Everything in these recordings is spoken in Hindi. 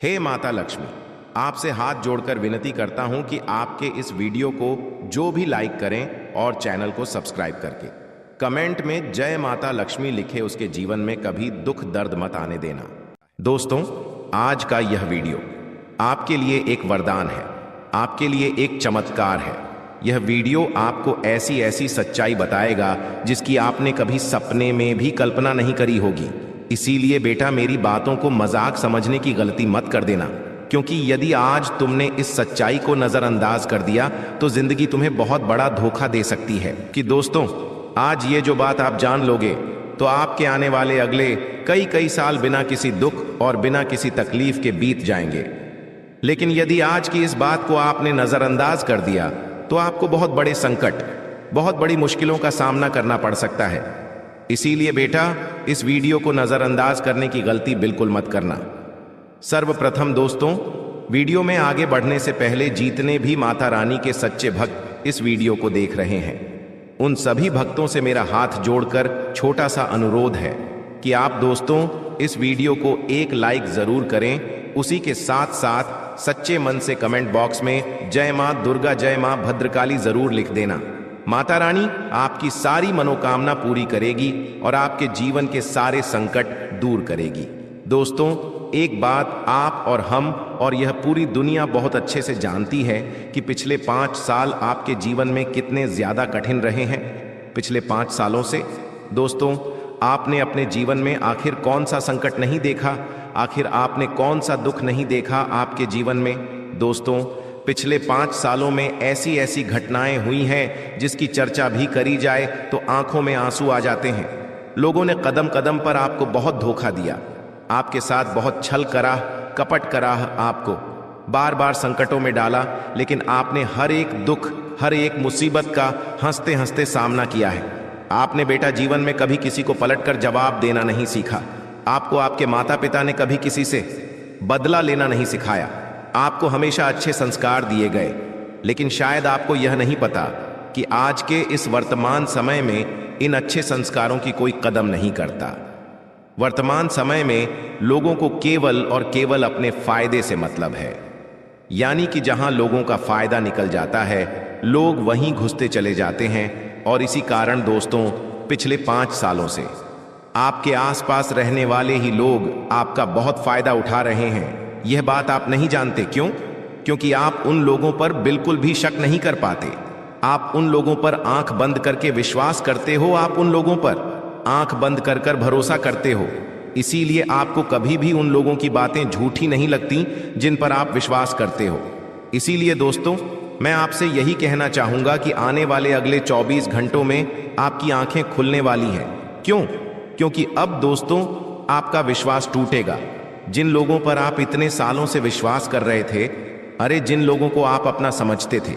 हे माता लक्ष्मी, आपसे हाथ जोड़कर विनती करता हूं कि आपके इस वीडियो को जो भी लाइक करें और चैनल को सब्सक्राइब करके कमेंट में जय माता लक्ष्मी लिखे उसके जीवन में कभी दुख दर्द मत आने देना। दोस्तों, आज का यह वीडियो आपके लिए एक वरदान है, आपके लिए एक चमत्कार है। यह वीडियो आपको ऐसी ऐसी सच्चाई बताएगा जिसकी आपने कभी सपने में भी कल्पना नहीं करी होगी। इसीलिए बेटा, मेरी बातों को मजाक समझने की गलती मत कर देना, क्योंकि यदि आज तुमने इस सच्चाई को नजरअंदाज कर दिया तो जिंदगी तुम्हें बहुत बड़ा धोखा दे सकती है। कि दोस्तों, आज ये जो बात आप जान लोगे तो आपके आने वाले अगले कई कई साल बिना किसी दुख और बिना किसी तकलीफ के बीत जाएंगे। लेकिन यदि आज की इस बात को आपने नजरअंदाज कर दिया तो आपको बहुत बड़े संकट, बहुत बड़ी मुश्किलों का सामना करना पड़ सकता है। इसीलिए बेटा, इस वीडियो को नजरअंदाज करने की गलती बिल्कुल मत करना। सर्वप्रथम दोस्तों, वीडियो में आगे बढ़ने से पहले जितने भी माता रानी के सच्चे भक्त इस वीडियो को देख रहे हैं, उन सभी भक्तों से मेरा हाथ जोड़कर छोटा सा अनुरोध है कि आप दोस्तों इस वीडियो को एक लाइक जरूर करें। उसी के साथ साथ सच्चे मन से कमेंट बॉक्स में जय मां दुर्गा, जय मां भद्रकाली जरूर लिख देना। माता रानी आपकी सारी मनोकामना पूरी करेगी और आपके जीवन के सारे संकट दूर करेगी। दोस्तों, एक बात आप और हम और यह पूरी दुनिया बहुत अच्छे से जानती है कि पिछले 5 साल आपके जीवन में कितने ज्यादा कठिन रहे हैं। पिछले 5 सालों से दोस्तों, आपने अपने जीवन में आखिर कौन सा संकट नहीं देखा, आखिर आपने कौन सा दुख नहीं देखा आपके जीवन में। दोस्तों, पिछले 5 सालों में ऐसी ऐसी घटनाएं हुई हैं जिसकी चर्चा भी करी जाए तो आंखों में आंसू आ जाते हैं। लोगों ने कदम कदम पर आपको बहुत धोखा दिया, आपके साथ बहुत छल करा, कपट करा, आपको बार बार संकटों में डाला, लेकिन आपने हर एक दुख, हर एक मुसीबत का हंसते हंसते सामना किया है। आपने बेटा जीवन में कभी किसी को पलटकर जवाब देना नहीं सीखा। आपको आपके माता पिता ने कभी किसी से बदला लेना नहीं सिखाया। आपको हमेशा अच्छे संस्कार दिए गए, लेकिन शायद आपको यह नहीं पता कि आज के इस वर्तमान समय में इन अच्छे संस्कारों की कोई कदम नहीं करता। वर्तमान समय में लोगों को केवल और केवल अपने फायदे से मतलब है, यानी कि जहां लोगों का फायदा निकल जाता है लोग वहीं घुसते चले जाते हैं। और इसी कारण दोस्तों, पिछले 5 सालों से आपके आसपास रहने वाले ही लोग आपका बहुत फायदा उठा रहे हैं। यह बात आप नहीं जानते। क्यों? क्योंकि आप उन लोगों पर बिल्कुल भी शक नहीं कर पाते। आप उन लोगों पर आंख बंद करके विश्वास करते हो, आप उन लोगों पर आंख बंद कर कर भरोसा करते हो। इसीलिए आपको कभी भी उन लोगों की बातें झूठी नहीं लगती जिन पर आप विश्वास करते हो। इसीलिए दोस्तों, मैं आपसे यही कहना चाहूंगा कि आने वाले अगले 24 घंटों में आपकी आंखें खुलने वाली हैं। क्यों? क्योंकि अब दोस्तों आपका विश्वास टूटेगा। जिन लोगों पर आप इतने सालों से विश्वास कर रहे थे, अरे जिन लोगों को आप अपना समझते थे,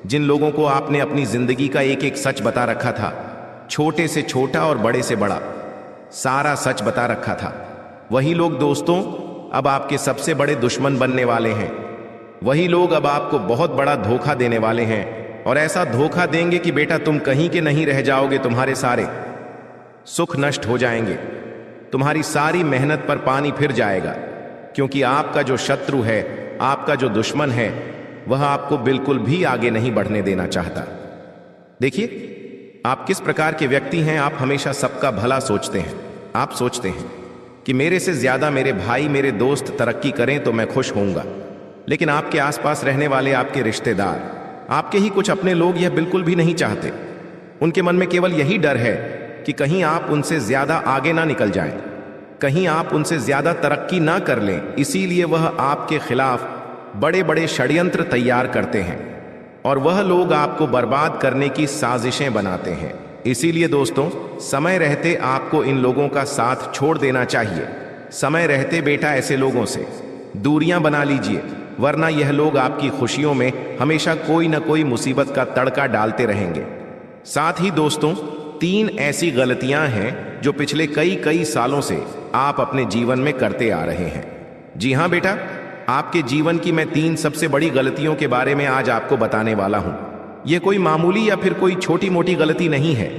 जिन लोगों को आपने अपनी जिंदगी का एक एक सच बता रखा था, छोटे से छोटा और बड़े से बड़ा सारा सच बता रखा था, वही लोग दोस्तों अब आपके सबसे बड़े दुश्मन बनने वाले हैं। वही लोग अब आपको बहुत बड़ा धोखा देने वाले हैं, और ऐसा धोखा देंगे कि बेटा तुम कहीं के नहीं रह जाओगे। तुम्हारे सारे सुख नष्ट हो जाएंगे, तुम्हारी सारी मेहनत पर पानी फिर जाएगा, क्योंकि आपका जो शत्रु है, आपका जो दुश्मन है, वह आपको बिल्कुल भी आगे नहीं बढ़ने देना चाहता। देखिए, आप किस प्रकार के व्यक्ति हैं। आप हमेशा सबका भला सोचते हैं। आप सोचते हैं कि मेरे से ज्यादा मेरे भाई, मेरे दोस्त तरक्की करें तो मैं खुश होऊंगा। लेकिन आपके आसपास रहने वाले आपके रिश्तेदार, आपके ही कुछ अपने लोग यह बिल्कुल भी नहीं चाहते। उनके मन में केवल यही डर है कि कहीं आप उनसे ज्यादा आगे ना निकल जाएं, कहीं आप उनसे ज्यादा तरक्की ना कर लें। इसीलिए वह आपके खिलाफ बड़े बड़े षड्यंत्र तैयार करते हैं और वह लोग आपको बर्बाद करने की साजिशें बनाते हैं। इसीलिए दोस्तों, समय रहते आपको इन लोगों का साथ छोड़ देना चाहिए। समय रहते बेटा ऐसे लोगों से दूरियां बना लीजिए, वरना यह लोग आपकी खुशियों में हमेशा कोई ना कोई मुसीबत का तड़का डालते रहेंगे। साथ ही दोस्तों, 3 ऐसी गलतियां हैं जो पिछले कई कई सालों से आप अपने जीवन में करते आ रहे हैं। जी हां बेटा, आपके जीवन की मैं 3 सबसे बड़ी गलतियों के बारे में आज आपको बताने वाला हूं। यह कोई मामूली या फिर कोई छोटी मोटी गलती नहीं है।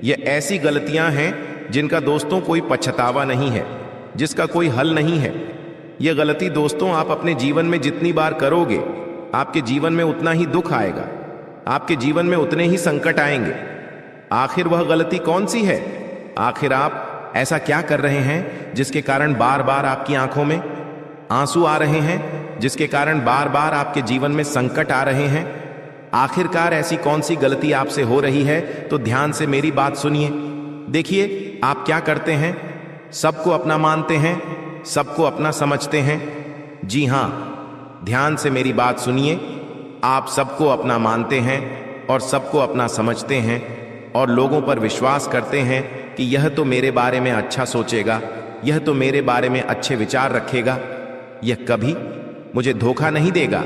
यह ऐसी गलतियां हैं जिनका दोस्तों कोई पछतावा नहीं है, जिसका कोई हल नहीं है। यह गलती दोस्तों आप अपने जीवन में जितनी बार करोगे, आपके जीवन में उतना ही दुख आएगा, आपके जीवन में उतने ही संकट आएंगे। आखिर वह गलती कौन सी है? आखिर आप ऐसा क्या कर रहे हैं जिसके कारण बार बार आपकी आंखों में आंसू आ रहे हैं, जिसके कारण बार बार आपके जीवन में संकट आ रहे हैं? आखिरकार ऐसी कौन सी गलती आपसे हो रही है? तो ध्यान से मेरी बात सुनिए। देखिए, आप क्या करते हैं, सबको अपना मानते हैं, सबको अपना समझते हैं। जी हां, ध्यान से मेरी बात सुनिए। आप सबको अपना मानते हैं और सबको अपना समझते हैं और लोगों पर विश्वास करते हैं कि यह तो मेरे बारे में अच्छा सोचेगा, यह तो मेरे बारे में अच्छे विचार रखेगा, यह कभी मुझे धोखा नहीं देगा,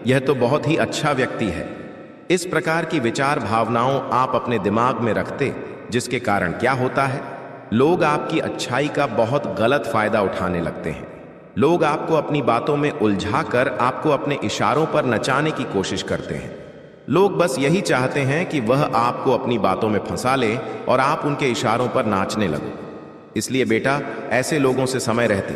यह तो बहुत ही अच्छा व्यक्ति है। इस प्रकार की विचार भावनाओं आप अपने दिमाग में रखते, जिसके कारण क्या होता है, लोग आपकी अच्छाई का बहुत गलत फायदा उठाने लगते हैं। लोग आपको अपनी बातों में उलझाकर आपको अपने इशारों पर नचाने की कोशिश करते हैं। लोग बस यही चाहते हैं कि वह आपको अपनी बातों में फंसा ले और आप उनके इशारों पर नाचने लगो। इसलिए बेटा, ऐसे लोगों से समय रहते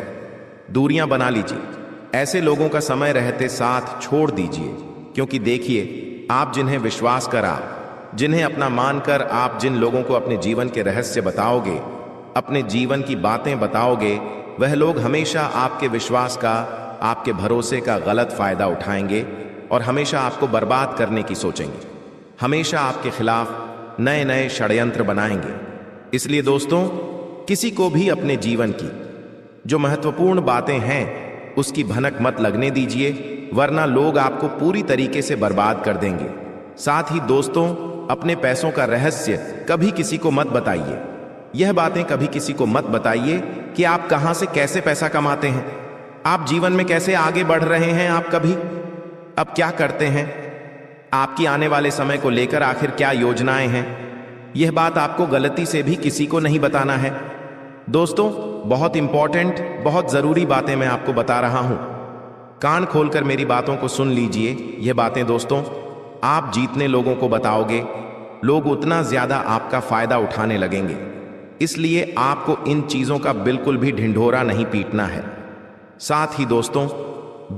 दूरियां बना लीजिए। ऐसे लोगों का समय रहते साथ छोड़ दीजिए, क्योंकि देखिए, आप जिन्हें विश्वास कर, आप जिन्हें अपना मानकर आप जिन लोगों को अपने जीवन के रहस्य बताओगे, अपने जीवन की बातें बताओगे, वह लोग हमेशा आपके विश्वास का, आपके भरोसे का गलत फायदा उठाएंगे और हमेशा आपको बर्बाद करने की सोचेंगे। हमेशा आपके खिलाफ नए नए षड्यंत्र बनाएंगे। इसलिए दोस्तों, किसी को भी अपने जीवन की जो महत्वपूर्ण बातें हैं उसकी भनक मत लगने दीजिए, वरना लोग आपको पूरी तरीके से बर्बाद कर देंगे। साथ ही दोस्तों, अपने पैसों का रहस्य कभी किसी को मत बताइए। यह बातें कभी किसी को मत बताइए कि आप कहां से कैसे पैसा कमाते हैं, आप जीवन में कैसे आगे बढ़ रहे हैं, आप कभी अब क्या करते हैं, आपकी आने वाले समय को लेकर आखिर क्या योजनाएं हैं, यह बात आपको गलती से भी किसी को नहीं बताना है। दोस्तों, बहुत इंपॉर्टेंट, बहुत जरूरी बातें मैं आपको बता रहा हूं। कान खोलकर मेरी बातों को सुन लीजिए। यह बातें दोस्तों आप जितने लोगों को बताओगे, लोग उतना ज्यादा आपका फायदा उठाने लगेंगे। इसलिए आपको इन चीजों का बिल्कुल भी ढिंढोरा नहीं पीटना है। साथ ही दोस्तों,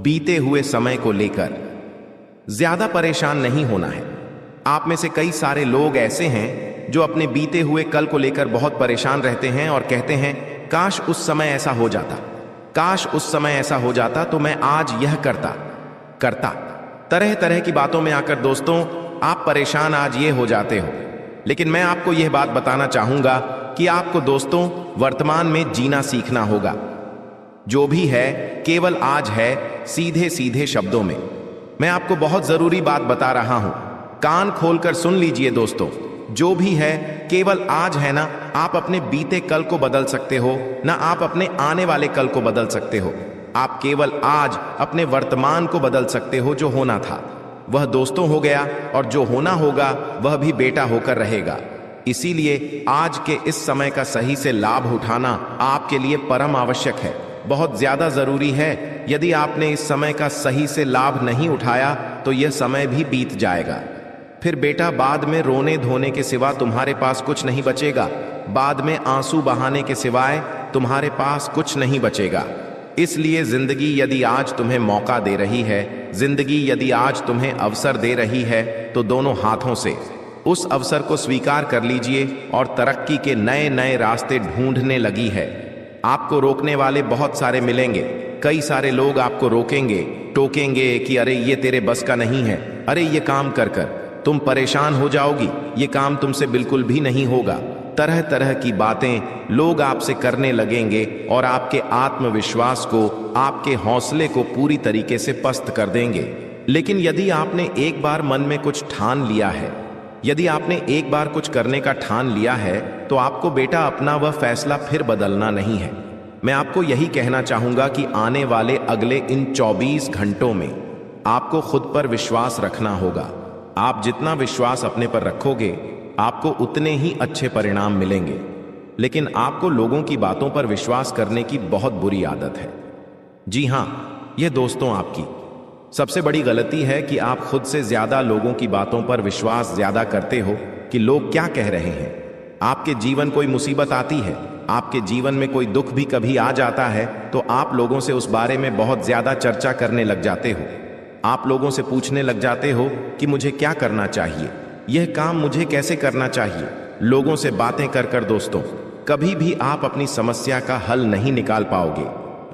बीते हुए समय को लेकर ज्यादा परेशान नहीं होना है। आप में से कई सारे लोग ऐसे हैं जो अपने बीते हुए कल को लेकर बहुत परेशान रहते हैं और कहते हैं, काश उस समय ऐसा हो जाता, काश उस समय ऐसा हो जाता तो मैं आज यह करता। तरह तरह की बातों में आकर दोस्तों आप परेशान आज ये हो जाते हो। लेकिन मैं आपको यह बात बताना चाहूंगा कि आपको दोस्तों वर्तमान में जीना सीखना होगा। जो भी है केवल आज है, सीधे सीधे शब्दों में मैं आपको बहुत जरूरी बात बता रहा हूं। कान खोलकर सुन लीजिए दोस्तों, जो भी है केवल आज है ना। आप अपने बीते कल को बदल सकते हो ना, आप अपने आने वाले कल को बदल सकते हो। आप केवल आज अपने वर्तमान को बदल सकते हो। जो होना था वह दोस्तों हो गया और जो होना होगा वह भी बेटा होकर रहेगा। इसीलिए आज के इस समय का सही से लाभ उठाना आपके लिए परम आवश्यक है, बहुत ज्यादा जरूरी है। यदि आपने इस समय का सही से लाभ नहीं उठाया तो यह समय भी बीत जाएगा। फिर बेटा बाद में रोने धोने के सिवा तुम्हारे पास कुछ नहीं बचेगा। बाद में आंसू बहाने के सिवाय तुम्हारे पास कुछ नहीं बचेगा। इसलिए जिंदगी यदि आज तुम्हें मौका दे रही है, जिंदगी यदि आज तुम्हें अवसर दे रही है, तो दोनों हाथों से उस अवसर को स्वीकार कर लीजिए और तरक्की के नए नए रास्ते ढूंढने लगी है। आपको रोकने वाले बहुत सारे मिलेंगे। कई सारे लोग आपको रोकेंगे, टोकेंगे कि अरे ये तेरे बस का नहीं है, अरे ये काम कर तुम परेशान हो जाओगी, ये काम तुमसे बिल्कुल भी नहीं होगा। तरह तरह की बातें लोग आपसे करने लगेंगे और आपके आत्मविश्वास को, आपके हौसले को पूरी तरीके से पस्त कर देंगे। लेकिन यदि आपने एक बार मन में कुछ ठान लिया है, यदि आपने एक बार कुछ करने का ठान लिया है, तो आपको बेटा अपना वह फैसला फिर बदलना नहीं है। मैं आपको यही कहना चाहूंगा कि आने वाले अगले इन 24 घंटों में आपको खुद पर विश्वास रखना होगा। आप जितना विश्वास अपने पर रखोगे, आपको उतने ही अच्छे परिणाम मिलेंगे। लेकिन आपको लोगों की बातों पर विश्वास करने की बहुत बुरी आदत है। जी हां, यह दोस्तों आपकी सबसे बड़ी गलती है कि आप खुद से ज्यादा लोगों की बातों पर विश्वास ज्यादा करते हो कि लोग क्या कह रहे हैं। आपके जीवन कोई मुसीबत आती है, आपके जीवन में कोई दुख भी कभी आ जाता है तो आप लोगों से उस बारे में बहुत ज्यादा चर्चा करने लग जाते हो। आप लोगों से पूछने लग जाते हो कि मुझे क्या करना चाहिए, यह काम मुझे कैसे करना चाहिए। लोगों से बातें कर कर दोस्तों कभी भी आप अपनी समस्या का हल नहीं निकाल पाओगे।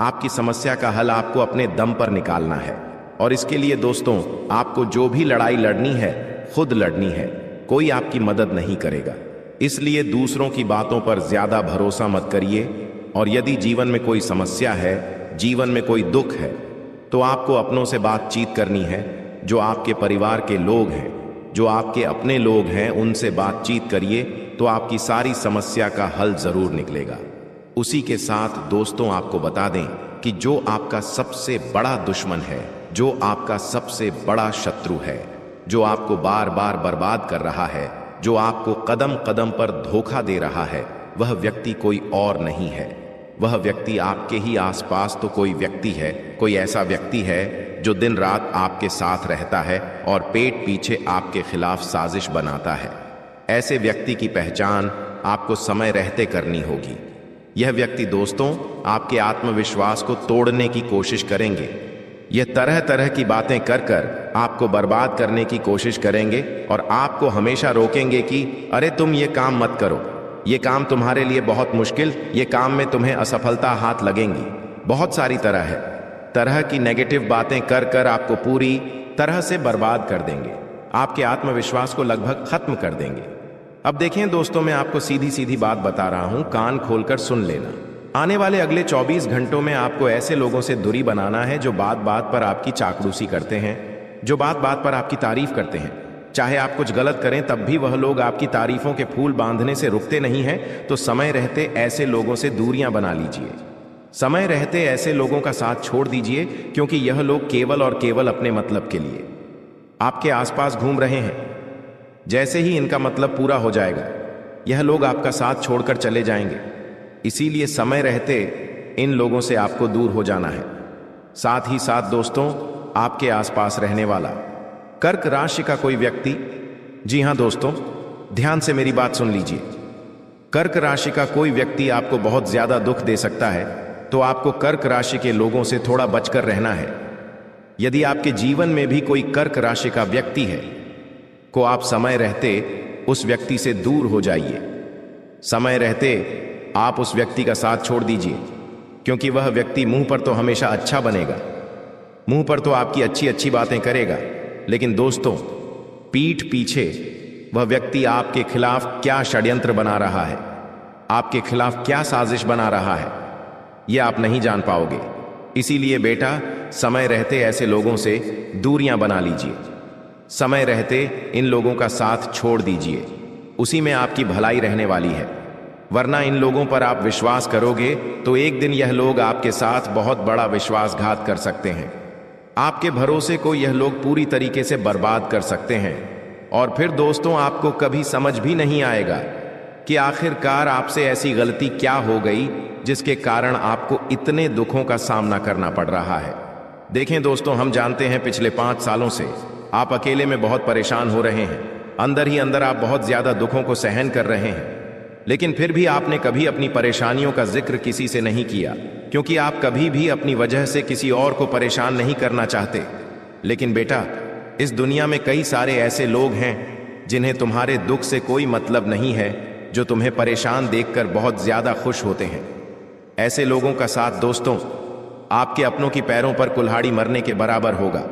आपकी समस्या का हल आपको अपने दम पर निकालना है, और इसके लिए दोस्तों आपको जो भी लड़ाई लड़नी है खुद लड़नी है, कोई आपकी मदद नहीं करेगा। इसलिए दूसरों की बातों पर ज्यादा भरोसा मत करिए, और यदि जीवन में कोई समस्या है, जीवन में कोई दुख है, तो आपको अपनों से बातचीत करनी है। जो आपके परिवार के लोग हैं, जो आपके अपने लोग हैं, उनसे बातचीत करिए तो आपकी सारी समस्या का हल जरूर निकलेगा। उसी के साथ दोस्तों आपको बता दें कि जो आपका सबसे बड़ा दुश्मन है, जो आपका सबसे बड़ा शत्रु है, जो आपको बार बार बर्बाद कर रहा है, जो आपको कदम कदम पर धोखा दे रहा है, वह व्यक्ति कोई और नहीं है। वह व्यक्ति आपके ही आसपास तो कोई व्यक्ति है, कोई ऐसा व्यक्ति है जो दिन रात आपके साथ रहता है और पेट पीछे आपके खिलाफ साजिश बनाता है। ऐसे व्यक्ति की पहचान आपको समय रहते करनी होगी। यह व्यक्ति दोस्तों आपके आत्मविश्वास को तोड़ने की कोशिश करेंगे। यह तरह तरह की बातें कर कर आपको बर्बाद करने की कोशिश करेंगे और आपको हमेशा रोकेंगे कि अरे तुम ये काम मत करो, ये काम तुम्हारे लिए बहुत मुश्किल, ये काम में तुम्हें असफलता हाथ लगेंगी। बहुत सारी तरह की नेगेटिव बातें कर कर आपको पूरी तरह से बर्बाद कर देंगे, आपके आत्मविश्वास को लगभग खत्म कर देंगे। अब देखें दोस्तों, मैं आपको सीधी सीधी बात बता रहा हूं, कान खोलकर सुन लेना। आने वाले अगले 24 घंटों में आपको ऐसे लोगों से दूरी बनाना है जो बात बात पर आपकी चाकड़ूसी करते हैं, जो बात बात पर आपकी तारीफ करते हैं। चाहे आप कुछ गलत करें तब भी वह लोग आपकी तारीफों के फूल बांधने से रुकते नहीं हैं। तो समय रहते ऐसे लोगों से दूरियां बना लीजिए, समय रहते ऐसे लोगों का साथ छोड़ दीजिए, क्योंकि यह लोग केवल और केवल अपने मतलब के लिए आपके आसपास घूम रहे हैं। जैसे ही इनका मतलब पूरा हो जाएगा, यह लोग आपका साथ छोड़कर चले जाएंगे। इसीलिए समय रहते इन लोगों से आपको दूर हो जाना है। साथ ही साथ दोस्तों, आपके आसपास रहने वाला कर्क राशि का कोई व्यक्ति, जी हां दोस्तों, ध्यान से मेरी बात सुन लीजिए। कर्क राशि का कोई व्यक्ति आपको बहुत ज्यादा दुख दे सकता है, तो आपको कर्क राशि के लोगों से थोड़ा बचकर रहना है। यदि आपके जीवन में भी कोई कर्क राशि का व्यक्ति है, को आप समय रहते उस व्यक्ति से दूर हो जाइए। समय रहते आप उस व्यक्ति का साथ छोड़ दीजिए, क्योंकि वह व्यक्ति मुंह पर तो हमेशा अच्छा बनेगा, मुंह पर तो आपकी अच्छी अच्छी बातें करेगा, लेकिन दोस्तों पीठ पीछे वह व्यक्ति आपके खिलाफ क्या षड्यंत्र बना रहा है, आपके खिलाफ क्या साजिश बना रहा है, यह आप नहीं जान पाओगे। इसीलिए बेटा, समय रहते ऐसे लोगों से दूरियां बना लीजिए, समय रहते इन लोगों का साथ छोड़ दीजिए। उसी में आपकी भलाई रहने वाली है। वरना इन लोगों पर आप विश्वास करोगे तो एक दिन यह लोग आपके साथ बहुत बड़ा विश्वासघात कर सकते हैं। आपके भरोसे को यह लोग पूरी तरीके से बर्बाद कर सकते हैं, और फिर दोस्तों आपको कभी समझ भी नहीं आएगा कि आखिरकार आपसे ऐसी गलती क्या हो गई जिसके कारण आपको इतने दुखों का सामना करना पड़ रहा है। देखें दोस्तों, हम जानते हैं पिछले 5 सालों से आप अकेले में बहुत परेशान हो रहे हैं। अंदर ही अंदर आप बहुत ज्यादा दुखों को सहन कर रहे हैं, लेकिन फिर भी आपने कभी अपनी परेशानियों का जिक्र किसी से नहीं किया, क्योंकि आप कभी भी अपनी वजह से किसी और को परेशान नहीं करना चाहते। लेकिन बेटा, इस दुनिया में कई सारे ऐसे लोग हैं जिन्हें तुम्हारे दुख से कोई मतलब नहीं है, जो तुम्हें परेशान देखकर बहुत ज्यादा खुश होते हैं। ऐसे लोगों का साथ दोस्तों आपके अपनों की पैरों पर कुल्हाड़ी मरने के बराबर होगा।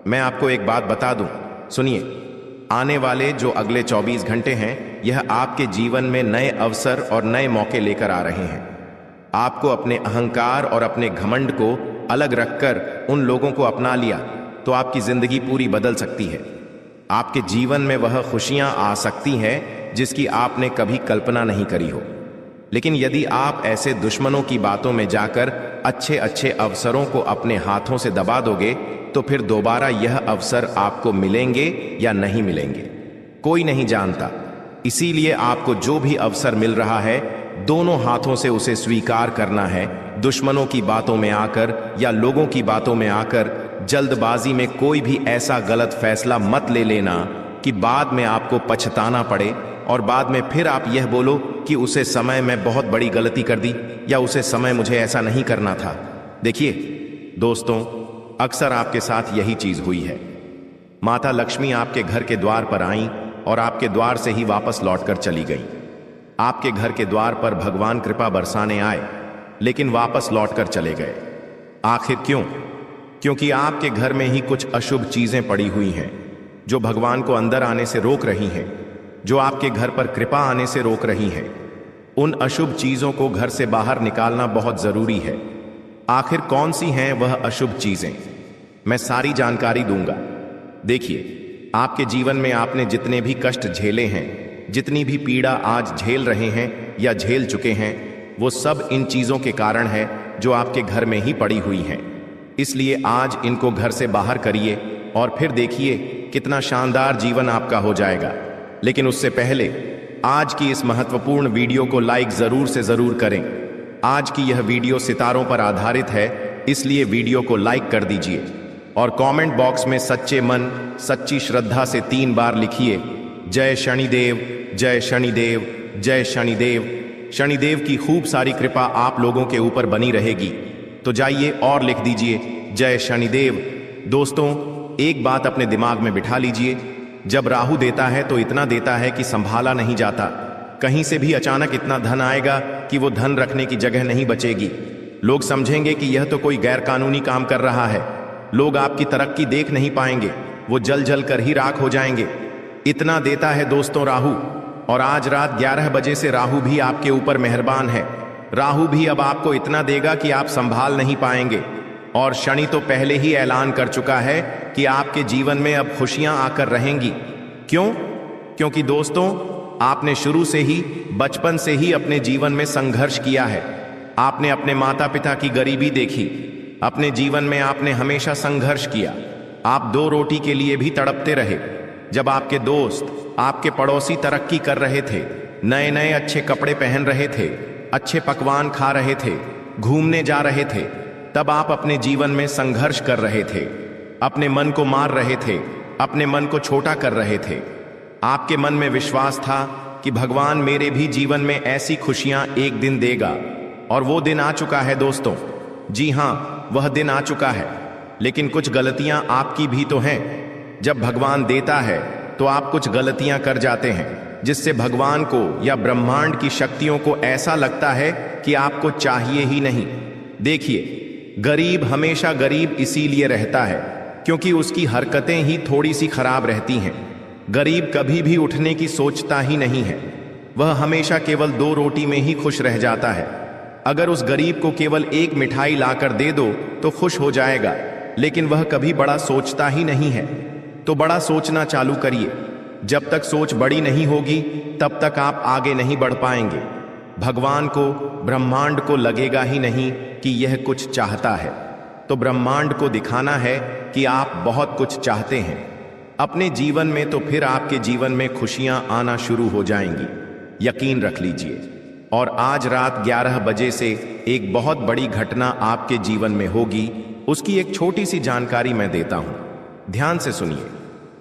मैं आपको एक बात बता दूं, सुनिए। आने वाले जो अगले 24 घंटे हैं, यह आपके जीवन में नए अवसर और नए मौके लेकर आ रहे हैं। आपको अपने अहंकार और अपने घमंड को अलग रखकर उन लोगों को अपना लिया तो आपकी जिंदगी पूरी बदल सकती है। आपके जीवन में वह खुशियां आ सकती हैं जिसकी आपने कभी कल्पना नहीं करी हो। लेकिन यदि आप ऐसे दुश्मनों की बातों में जाकर अच्छे अच्छे अवसरों को अपने हाथों से दबा दोगे, तो फिर दोबारा यह अवसर आपको मिलेंगे या नहीं मिलेंगे, कोई नहीं जानता। इसीलिए आपको जो भी अवसर मिल रहा है, दोनों हाथों से उसे स्वीकार करना है। दुश्मनों की बातों में आकर या लोगों की बातों में आकर जल्दबाजी में कोई भी ऐसा गलत फैसला मत ले लेना कि बाद में आपको पछताना पड़े और बाद में फिर आप यह बोलो कि उसे समय में बहुत बड़ी गलती कर दी या उसे समय मुझे ऐसा नहीं करना था। देखिए दोस्तों, अक्सर आपके साथ यही चीज हुई है। माता लक्ष्मी आपके घर के द्वार पर आईं और आपके द्वार से ही वापस लौटकर चली गईं। आपके घर के द्वार पर भगवान कृपा बरसाने आए, लेकिन वापस लौटकर चले गए। आखिर क्यों? क्योंकि आपके घर में ही कुछ अशुभ चीजें पड़ी हुई हैं जो भगवान को अंदर आने से रोक रही हैं, जो आपके घर पर कृपा आने से रोक रही हैं। उन अशुभ चीजों को घर से बाहर निकालना बहुत जरूरी है। आखिर कौन सी हैं वह अशुभ चीजें? मैं सारी जानकारी दूंगा। देखिए, आपके जीवन में आपने जितने भी कष्ट झेले हैं, जितनी भी पीड़ा आज झेल रहे हैं या झेल चुके हैं, वो सब इन चीजों के कारण है जो आपके घर में ही पड़ी हुई हैं। इसलिए आज इनको घर से बाहर करिए और फिर देखिए कितना शानदार जीवन आपका हो जाएगा। लेकिन उससे पहले आज की इस महत्वपूर्ण वीडियो को लाइक जरूर से जरूर करें। आज की यह वीडियो सितारों पर आधारित है, इसलिए वीडियो को लाइक कर दीजिए और कमेंट बॉक्स में सच्चे मन सच्ची श्रद्धा से 3 बार लिखिए, जय शनिदेव, जय शनिदेव, जय शनिदेव। शनिदेव की खूब सारी कृपा आप लोगों के ऊपर बनी रहेगी। तो जाइए और लिख दीजिए, जय शनिदेव। दोस्तों, एक बात अपने दिमाग में बिठा लीजिए, जब राहु देता है तो इतना देता है कि संभाला नहीं जाता। कहीं से भी अचानक इतना धन आएगा कि वो धन रखने की जगह नहीं बचेगी। लोग समझेंगे कि यह तो कोई गैरकानूनी काम कर रहा है। लोग आपकी तरक्की देख नहीं पाएंगे, वो जल जल कर ही राख हो जाएंगे। इतना देता है दोस्तों राहु। और आज रात 11 बजे से राहु भी आपके ऊपर मेहरबान है। राहु भी अब आपको इतना देगा कि आप संभाल नहीं पाएंगे। और शनि तो पहले ही ऐलान कर चुका है कि आपके जीवन में अब खुशियां आकर रहेंगी। क्यों? क्योंकि दोस्तों, आपने शुरू से ही, बचपन से ही अपने जीवन में संघर्ष किया है। आपने अपने माता पिता की गरीबी देखी। अपने जीवन में आपने हमेशा संघर्ष किया। आप 2 रोटी के लिए भी तड़पते रहे। जब आपके दोस्त, आपके पड़ोसी तरक्की कर रहे थे, नए नए अच्छे कपड़े पहन रहे थे, अच्छे पकवान खा रहे थे, घूमने जा रहे थे, तब आप अपने जीवन में संघर्ष कर रहे थे। अपने मन को मार रहे थे, अपने मन को छोटा कर रहे थे। आपके मन में विश्वास था कि भगवान मेरे भी जीवन में ऐसी खुशियां एक दिन देगा। और वो दिन आ चुका है दोस्तों। जी हाँ, वह दिन आ चुका है। लेकिन कुछ गलतियां आपकी भी तो हैं। जब भगवान देता है तो आप कुछ गलतियां कर जाते हैं, जिससे भगवान को या ब्रह्मांड की शक्तियों को ऐसा लगता है कि आपको चाहिए ही नहीं। देखिए, गरीब हमेशा गरीब इसीलिए रहता है क्योंकि उसकी हरकतें ही थोड़ी सी खराब रहती हैं। गरीब कभी भी उठने की सोचता ही नहीं है। वह हमेशा केवल 2 रोटी में ही खुश रह जाता है। अगर उस गरीब को केवल 1 मिठाई लाकर दे दो तो खुश हो जाएगा, लेकिन वह कभी बड़ा सोचता ही नहीं है। तो बड़ा सोचना चालू करिए। जब तक सोच बड़ी नहीं होगी तब तक आप आगे नहीं बढ़ पाएंगे। भगवान को, ब्रह्मांड को लगेगा ही नहीं कि यह कुछ चाहता है। तो ब्रह्मांड को दिखाना है कि आप बहुत कुछ चाहते हैं अपने जीवन में, तो फिर आपके जीवन में खुशियां आना शुरू हो जाएंगी। यकीन रख लीजिए। और आज रात 11 बजे से एक बहुत बड़ी घटना आपके जीवन में होगी। उसकी एक छोटी सी जानकारी मैं देता हूं, ध्यान से सुनिए।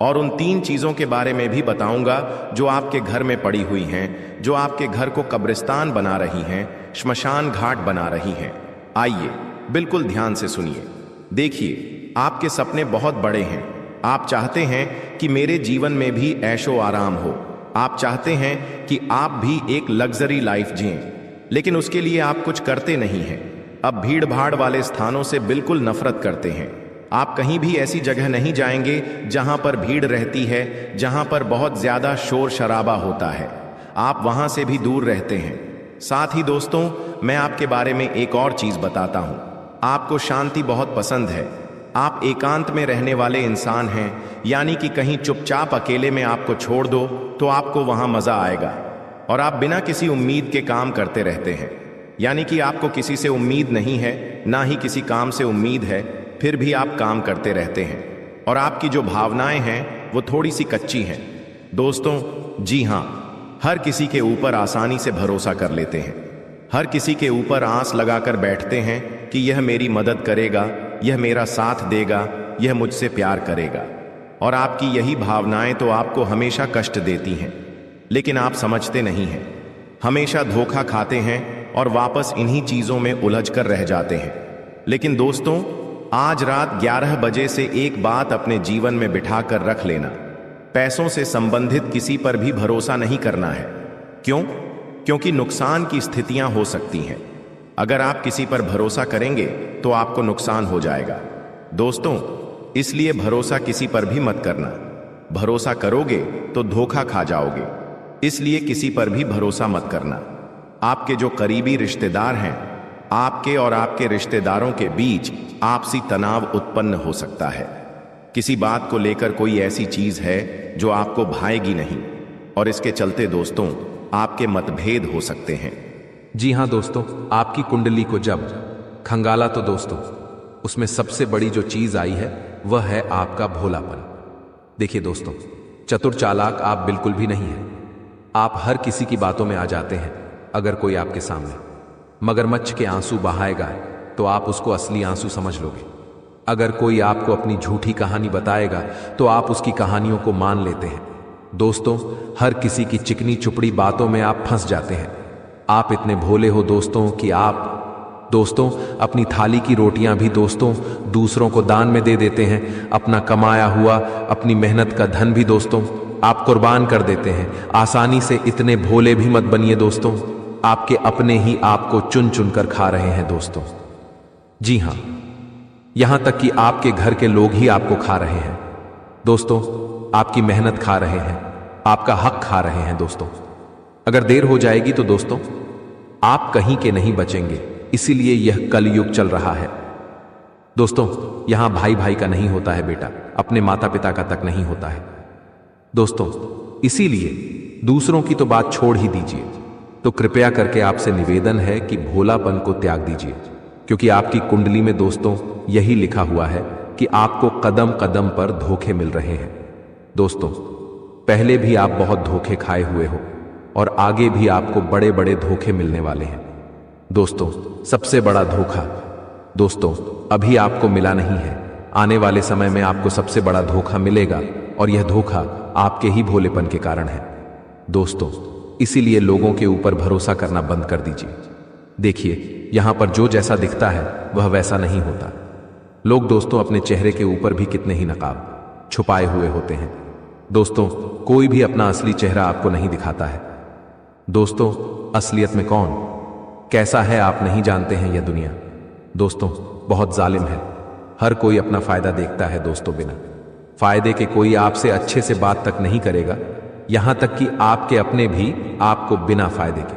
और उन 3 चीजों के बारे में भी बताऊंगा जो आपके घर में पड़ी हुई हैं, जो आपके घर को कब्रिस्तान बना रही हैं, श्मशान घाट बना रही हैं। आइए बिल्कुल ध्यान से सुनिए। देखिए, आपके सपने बहुत बड़े हैं। आप चाहते हैं कि मेरे जीवन में भी ऐशो आराम हो। आप चाहते हैं कि आप भी एक लग्जरी लाइफ जिएं, लेकिन उसके लिए आप कुछ करते नहीं हैं। अब भीड़ भाड़ वाले स्थानों से बिल्कुल नफरत करते हैं। आप कहीं भी ऐसी जगह नहीं जाएंगे जहां पर भीड़ रहती है, जहां पर बहुत ज्यादा शोर शराबा होता है। आप वहां से भी दूर रहते हैं। साथ ही दोस्तों, मैं आपके बारे में एक और चीज बताता हूं। आपको शांति बहुत पसंद है। आप एकांत में रहने वाले इंसान हैं, यानी कि कहीं चुपचाप अकेले में आपको छोड़ दो तो आपको वहां मजा आएगा। और आप बिना किसी उम्मीद के काम करते रहते हैं, यानी कि आपको किसी से उम्मीद नहीं है, ना ही किसी काम से उम्मीद है, फिर भी आप काम करते रहते हैं। और आपकी जो भावनाएं हैं वो थोड़ी सी कच्ची हैं। दोस्तों, जी हाँ, हर किसी के ऊपर आसानी से भरोसा कर लेते हैं। हर किसी के ऊपर आस लगाकर बैठते हैं कि यह मेरी मदद करेगा, यह मेरा साथ देगा, यह मुझसे प्यार करेगा। और आपकी यही भावनाएं तो आपको हमेशा कष्ट देती हैं। लेकिन आप समझते नहीं हैं। हमेशा धोखा खाते हैं और वापस इन्हीं चीजों में उलझ कर रह जाते हैं। लेकिन दोस्तों, आज रात 11 बजे से एक बात अपने जीवन में बिठा कर रख लेना। पैसों से संबंधित किसी पर भी भरोसा नहीं करना है। क्यों? क्योंकि नुकसान की स्थितियां हो सकती हैं। अगर आप किसी पर भरोसा करेंगे तो आपको नुकसान हो जाएगा। दोस्तों, इसलिए भरोसा किसी पर भी मत करना। भरोसा करोगे तो धोखा खा जाओगे। इसलिए किसी पर भी भरोसा मत करना। आपके जो करीबी रिश्तेदार हैं, आपके और आपके रिश्तेदारों के बीच आपसी तनाव उत्पन्न हो सकता है। किसी बात को लेकर कोई ऐसी चीज है जो आपको भाएगी नहीं, और इसके चलते दोस्तों आपके मतभेद हो सकते हैं। जी हाँ दोस्तों, आपकी कुंडली को जब खंगाला तो दोस्तों उसमें सबसे बड़ी जो चीज आई है वह है आपका भोलापन। देखिए दोस्तों, चतुर चालाक आप बिल्कुल भी नहीं हैं। आप हर किसी की बातों में आ जाते हैं। अगर कोई आपके सामने मगरमच्छ के आंसू बहाएगा तो आप उसको असली आंसू समझ लोगे। अगर कोई आपको अपनी झूठी कहानी बताएगा तो आप उसकी कहानियों को मान लेते हैं। दोस्तों, हर किसी की चिकनी चुपड़ी बातों में आप फंस जाते हैं। आप इतने भोले हो दोस्तों कि आप दोस्तों अपनी थाली की रोटियां भी दोस्तों दूसरों को दान में दे देते हैं। अपना कमाया हुआ, अपनी मेहनत का धन भी दोस्तों आप कुर्बान कर देते हैं। आसानी से इतने भोले भी मत बनिए दोस्तों। आपके अपने ही आपको चुन चुन कर खा रहे हैं दोस्तों। जी हां, यहां तक कि आपके घर के लोग ही आपको खा रहे हैं दोस्तों। आपकी मेहनत खा रहे हैं, आपका हक खा रहे हैं दोस्तों। अगर देर हो जाएगी तो दोस्तों आप कहीं के नहीं बचेंगे। इसीलिए यह कलयुग चल रहा है दोस्तों। यहां भाई भाई का नहीं होता है बेटा, अपने माता पिता का तक नहीं होता है दोस्तों। इसीलिए दूसरों की तो बात छोड़ ही दीजिए। तो कृपया करके आपसे निवेदन है कि भोलापन को त्याग दीजिए, क्योंकि आपकी कुंडली में दोस्तों यही लिखा हुआ है कि आपको कदम कदम पर धोखे मिल रहे हैं दोस्तों। पहले भी आप बहुत धोखे खाए हुए हो और आगे भी आपको बड़े बड़े धोखे मिलने वाले हैं दोस्तों। सबसे बड़ा धोखा दोस्तों अभी आपको मिला नहीं है, आने वाले समय में आपको सबसे बड़ा धोखा मिलेगा, और यह धोखा आपके ही भोलेपन के कारण है दोस्तों। इसीलिए लोगों के ऊपर भरोसा करना बंद कर दीजिए। देखिए, यहां पर जो जैसा दिखता है वह वैसा नहीं होता। लोग दोस्तों अपने चेहरे के ऊपर भी कितने ही नकाब छुपाए हुए होते हैं दोस्तों। कोई भी अपना असली चेहरा आपको नहीं दिखाता है दोस्तों। असलियत में कौन कैसा है आप नहीं जानते हैं। यह दुनिया दोस्तों बहुत जालिम है। हर कोई अपना फायदा देखता है दोस्तों। बिना फायदे के कोई आपसे अच्छे से बात तक नहीं करेगा, यहां तक कि आपके अपने भी आपको बिना फायदे के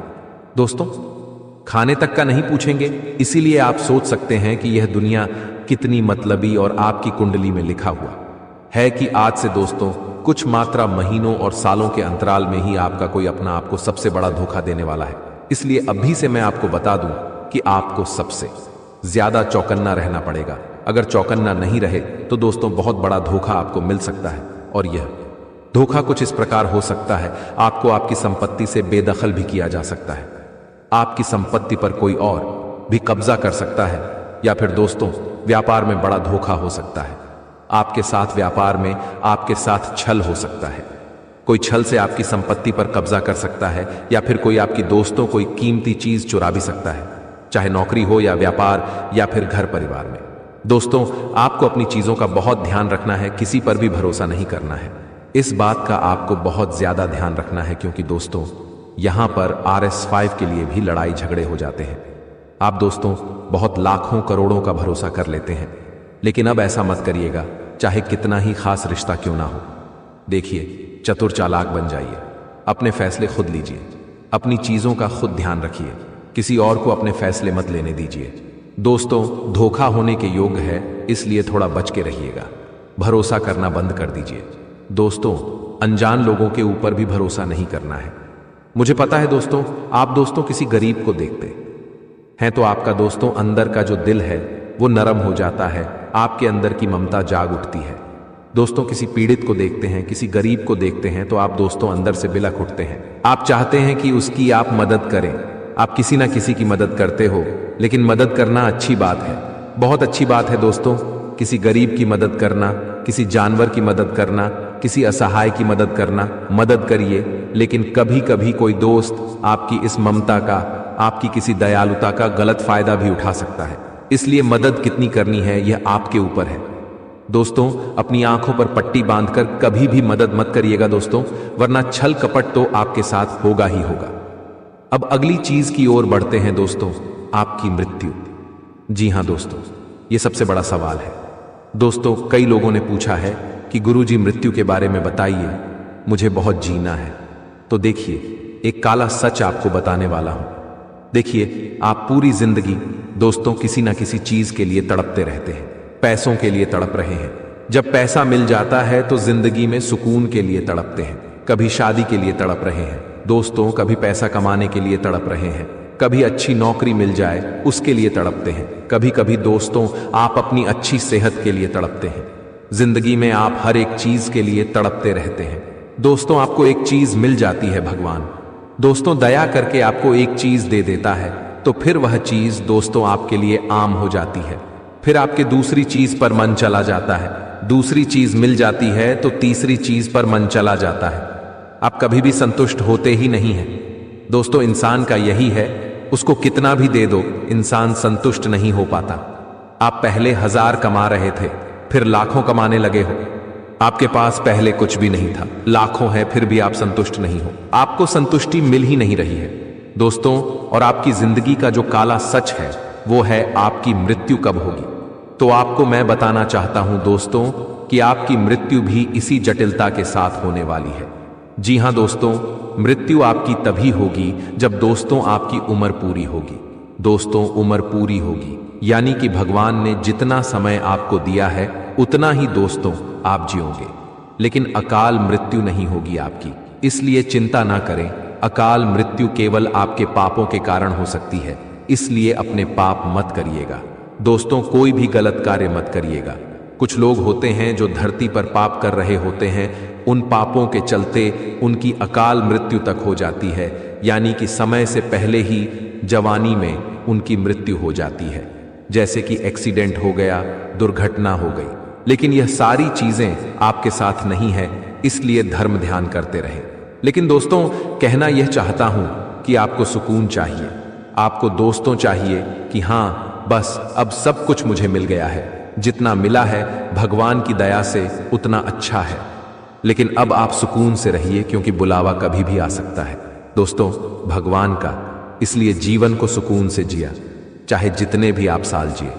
दोस्तों खाने तक का नहीं पूछेंगे। इसीलिए आप सोच सकते हैं कि यह दुनिया कितनी मतलबी, और आपकी कुंडली में लिखा हुआ है कि आज से दोस्तों कुछ मात्रा महीनों और सालों के अंतराल में ही आपका कोई अपना आपको सबसे बड़ा धोखा देने वाला है। इसलिए अभी से मैं आपको बता दूं कि आपको सबसे ज्यादा चौकन्ना रहना पड़ेगा। अगर चौकन्ना नहीं रहे तो दोस्तों बहुत बड़ा धोखा आपको मिल सकता है। और यह धोखा कुछ इस प्रकार हो सकता है, आपको आपकी संपत्ति से बेदखल भी किया जा सकता है। आपकी संपत्ति पर कोई और भी कब्जा कर सकता है, या फिर दोस्तों व्यापार में बड़ा धोखा हो सकता है। आपके साथ व्यापार में आपके साथ छल हो सकता है। कोई छल से आपकी संपत्ति पर कब्जा कर सकता है, या फिर कोई आपकी दोस्तों कोई कीमती चीज चुरा भी सकता है, चाहे नौकरी हो या व्यापार या फिर घर परिवार में। दोस्तों आपको अपनी चीजों का बहुत ध्यान रखना है, किसी पर भी भरोसा नहीं करना है। इस बात का आपको बहुत ज्यादा ध्यान रखना है, क्योंकि दोस्तों यहां पर RS5 के लिए भी लड़ाई झगड़े हो जाते हैं। आप दोस्तों बहुत लाखों करोड़ों का भरोसा कर लेते हैं, लेकिन अब ऐसा मत करिएगा, चाहे कितना ही खास रिश्ता क्यों ना हो। देखिए, चतुर चालाक बन जाइए, अपने फैसले खुद लीजिए, अपनी चीजों का खुद ध्यान रखिए, किसी और को अपने फैसले मत लेने दीजिए। दोस्तों धोखा होने के योग है, इसलिए थोड़ा बच के रहिएगा। भरोसा करना बंद कर दीजिए। दोस्तों अनजान लोगों के ऊपर भी भरोसा नहीं करना है। मुझे पता है दोस्तों, आप दोस्तों किसी गरीब को देखते हैं तो आपका दोस्तों अंदर का जो दिल है वो नरम हो जाता है, आपके अंदर की ममता जाग उठती है। दोस्तों किसी पीड़ित को देखते हैं, किसी गरीब को देखते हैं तो आप दोस्तों अंदर से बिलख उठते हैं। आप चाहते हैं कि उसकी आप मदद करें। आप किसी ना किसी की मदद करते हो, लेकिन मदद करना अच्छी बात है, बहुत अच्छी बात है दोस्तों। किसी गरीब की मदद करना, किसी जानवर की मदद करना, किसी असहाय की मदद करना, मदद करिए। लेकिन कभी कभी कोई दोस्त आपकी इस ममता का, आपकी किसी दयालुता का गलत फायदा भी उठा सकता है। इसलिए मदद कितनी करनी है यह आपके ऊपर है। दोस्तों, अपनी आंखों पर पट्टी बांधकर कभी भी मदद मत करिएगा दोस्तों, वरना छल कपट तो आपके साथ होगा ही होगा। अब अगली चीज की ओर बढ़ते हैं दोस्तों, आपकी मृत्यु। जी हां दोस्तों, यह सबसे बड़ा सवाल है। दोस्तों, कई लोगों ने पूछा है कि गुरुजी मृत्यु के बारे में बताइए, मुझे बहुत जीना है। तो देखिए, एक काला सच आपको बताने वाला हूं। देखिए, आप पूरी जिंदगी दोस्तों किसी ना किसी चीज के लिए तड़पते रहते हैं। पैसों के लिए तड़प रहे हैं। जब पैसा मिल जाता है तो जिंदगी में सुकून के लिए तड़पते हैं। कभी शादी के लिए तड़प रहे हैं दोस्तों, कभी पैसा कमाने के लिए तड़प रहे हैं, कभी अच्छी नौकरी मिल जाए उसके लिए तड़पते हैं। कभी कभी दोस्तों आप अपनी अच्छी सेहत के लिए तड़पते हैं। जिंदगी में आप हर एक चीज के लिए तड़पते रहते हैं। दोस्तों, आपको एक चीज मिल जाती है, भगवान दोस्तों दया करके आपको एक चीज दे देता है, तो फिर वह चीज दोस्तों आपके लिए आम हो जाती है। फिर आपके दूसरी चीज पर मन चला जाता है। दूसरी चीज मिल जाती है तो तीसरी चीज पर मन चला जाता है। आप कभी भी संतुष्ट होते ही नहीं हैं। दोस्तों, इंसान का यही है, उसको कितना भी दे दो इंसान संतुष्ट नहीं हो पाता। आप पहले 1000 कमा रहे थे, फिर लाखों कमाने लगे हो। आपके पास पहले कुछ भी नहीं था, लाखों है, फिर भी आप संतुष्ट नहीं हो। आपको संतुष्टि मिल ही नहीं रही है दोस्तों। और आपकी जिंदगी का जो काला सच है वो है आपकी मृत्यु कब होगी। तो आपको मैं बताना चाहता हूं दोस्तों कि आपकी मृत्यु भी इसी जटिलता के साथ होने वाली है। जी हां दोस्तों, मृत्यु आपकी तभी होगी जब दोस्तों आपकी उम्र पूरी होगी। दोस्तों, उम्र पूरी होगी यानी कि भगवान ने जितना समय आपको दिया है उतना ही दोस्तों आप जियोगे। लेकिन अकाल मृत्यु नहीं होगी आपकी, इसलिए चिंता ना करें। अकाल मृत्यु केवल आपके पापों के कारण हो सकती है, इसलिए अपने पाप मत करिएगा दोस्तों। कोई भी गलत कार्य मत करिएगा। कुछ लोग होते हैं जो धरती पर पाप कर रहे होते हैं, उन पापों के चलते उनकी अकाल मृत्यु तक हो जाती है, यानी कि समय से पहले ही जवानी में उनकी मृत्यु हो जाती है। जैसे कि एक्सीडेंट हो गया, दुर्घटना हो गई। लेकिन यह सारी चीजें आपके साथ नहीं है, इसलिए धर्म ध्यान करते रहें। लेकिन दोस्तों, कहना यह चाहता हूं कि आपको सुकून चाहिए, आपको दोस्तों चाहिए कि हां बस अब सब कुछ मुझे मिल गया है, जितना मिला है भगवान की दया से उतना अच्छा है। लेकिन अब आप सुकून से रहिए, क्योंकि बुलावा कभी भी आ सकता है दोस्तों भगवान का। इसलिए जीवन को सुकून से जिया, चाहे जितने भी आप साल जिए।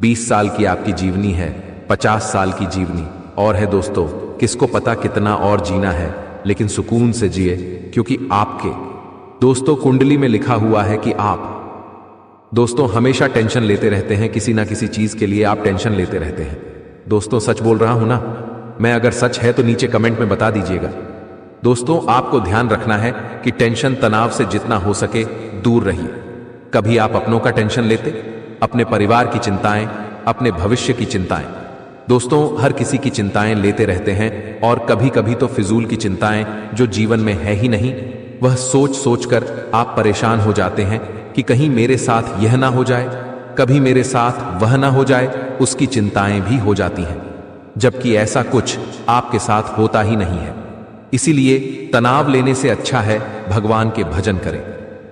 20 साल की आपकी जीवनी है, 50 साल की जीवनी और है दोस्तों, किसको पता कितना और जीना है। लेकिन सुकून से जिए, क्योंकि आपके दोस्तों कुंडली में लिखा हुआ है कि आप दोस्तों हमेशा टेंशन लेते रहते हैं। किसी ना किसी चीज के लिए आप टेंशन लेते रहते हैं। दोस्तों, सच बोल रहा हूं ना मैं? अगर सच है तो नीचे कमेंट में बता दीजिएगा। दोस्तों, आपको ध्यान रखना है कि टेंशन तनाव से जितना हो सके दूर रहिए। कभी आप अपनों का टेंशन लेते, अपने परिवार की चिंताएं, अपने भविष्य की चिंताएं। दोस्तों, हर किसी की चिंताएं लेते रहते हैं, और कभी कभी तो फिजूल की चिंताएं जो जीवन में है ही नहीं, वह सोच सोच कर आप परेशान हो जाते हैं कि कहीं मेरे साथ यह ना हो जाए, कभी मेरे साथ वह ना हो जाए। उसकी चिंताएं भी हो जाती हैं, जबकि ऐसा कुछ आपके साथ होता ही नहीं है। इसीलिए तनाव लेने से अच्छा है भगवान के भजन करें,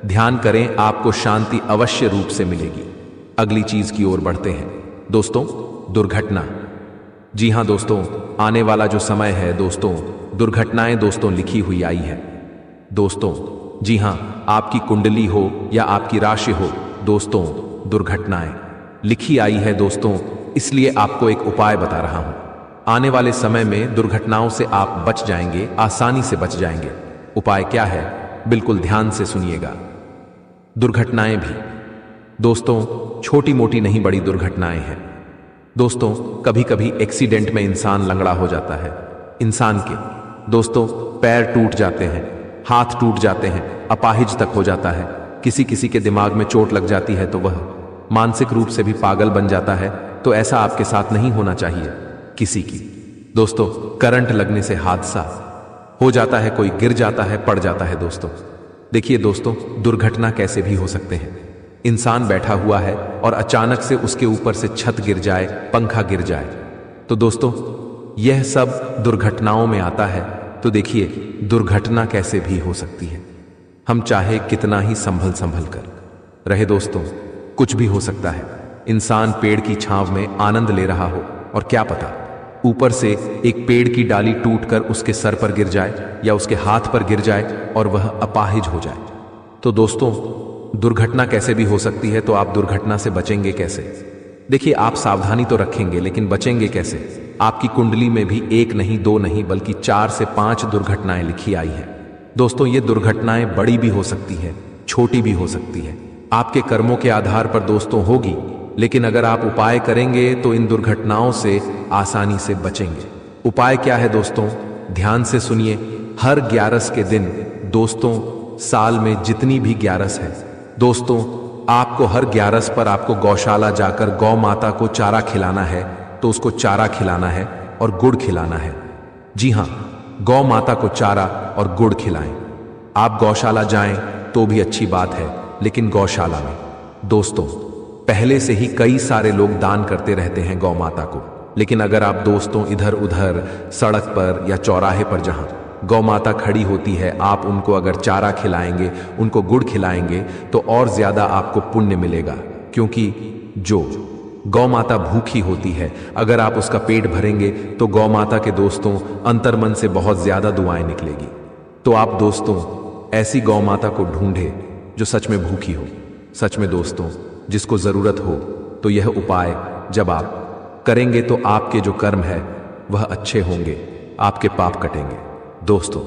ध्यान करें, आपको शांति अवश्य रूप से मिलेगी। अगली चीज की ओर बढ़ते हैं दोस्तों, दुर्घटना। जी हां दोस्तों, आने वाला जो समय है दोस्तों, दुर्घटनाएं दोस्तों लिखी हुई आई है दोस्तों। जी हां, आपकी कुंडली हो या आपकी राशि हो दोस्तों, दुर्घटनाएं लिखी आई है दोस्तों। इसलिए आपको एक उपाय बता रहा हूं। आने वाले समय में दुर्घटनाओं से आप बच जाएंगे, आसानी से बच जाएंगे। उपाय क्या है, बिल्कुल ध्यान से सुनिएगा। दुर्घटनाएं भी दोस्तों छोटी मोटी नहीं, बड़ी दुर्घटनाएं हैं दोस्तों। कभी कभी एक्सीडेंट में इंसान लंगड़ा हो जाता है। इंसान के दोस्तों पैर टूट जाते हैं, हाथ टूट जाते हैं, अपाहिज तक हो जाता है। किसी किसी के दिमाग में चोट लग जाती है तो वह मानसिक रूप से भी पागल बन जाता है। तो ऐसा आपके साथ नहीं होना चाहिए। किसी की दोस्तों करंट लगने से हादसा हो जाता है, कोई गिर जाता है, पड़ जाता है दोस्तों। देखिए दोस्तों, दुर्घटना कैसे भी हो सकते हैं। इंसान बैठा हुआ है और अचानक से उसके ऊपर से छत गिर जाए, पंखा गिर जाए, तो दोस्तों यह सब दुर्घटनाओं में आता है। तो देखिए दुर्घटना कैसे भी हो सकती है, हम चाहे कितना ही संभल संभल कर रहे दोस्तों, कुछ भी हो सकता है। इंसान पेड़ की छांव में आनंद ले रहा हो और क्या पता ऊपर से एक पेड़ की डाली टूटकर उसके सर पर गिर जाए या उसके हाथ पर गिर जाए और वह अपाहिज हो जाए। तो दोस्तों दुर्घटना कैसे भी हो सकती है, तो आप दुर्घटना से बचेंगे कैसे? देखिए आप सावधानी तो रखेंगे, लेकिन बचेंगे कैसे? आपकी कुंडली में भी एक नहीं, दो नहीं, बल्कि 4 से 5 दुर्घटनाएं लिखी आई है। दोस्तों ये दुर्घटनाएं बड़ी भी हो सकती है, छोटी भी हो सकती है, आपके कर्मों के आधार पर दोस्तों होगी। लेकिन अगर आप उपाय करेंगे तो इन दुर्घटनाओं से आसानी से बचेंगे। उपाय क्या है दोस्तों? ध्यान से सुनिए। हर 11 के दिन दोस्तों, साल में जितनी भी 11 है दोस्तों, आपको हर 11 पर आपको गौशाला जाकर गौ माता को चारा खिलाना है। तो उसको चारा खिलाना है और गुड़ खिलाना है। जी हाँ, गौ माता को चारा और गुड़ खिलाएं। आप गौशाला जाएं तो भी अच्छी बात है, लेकिन गौशाला में दोस्तों पहले से ही कई सारे लोग दान करते रहते हैं गौ माता को। लेकिन अगर आप दोस्तों इधर उधर सड़क पर या चौराहे पर जहां गौ माता खड़ी होती है, आप उनको अगर चारा खिलाएंगे, उनको गुड़ खिलाएंगे तो और ज्यादा आपको पुण्य मिलेगा। क्योंकि जो गौ माता भूखी होती है, अगर आप उसका पेट भरेंगे तो गौ माता के दोस्तों अंतर्मन से बहुत ज्यादा दुआएं निकलेगी। तो आप दोस्तों ऐसी गौ माता को ढूंढे जो सच में भूखी हो, सच में दोस्तों जिसको जरूरत हो। तो यह उपाय जब आप करेंगे तो आपके जो कर्म है वह अच्छे होंगे, आपके पाप कटेंगे। दोस्तों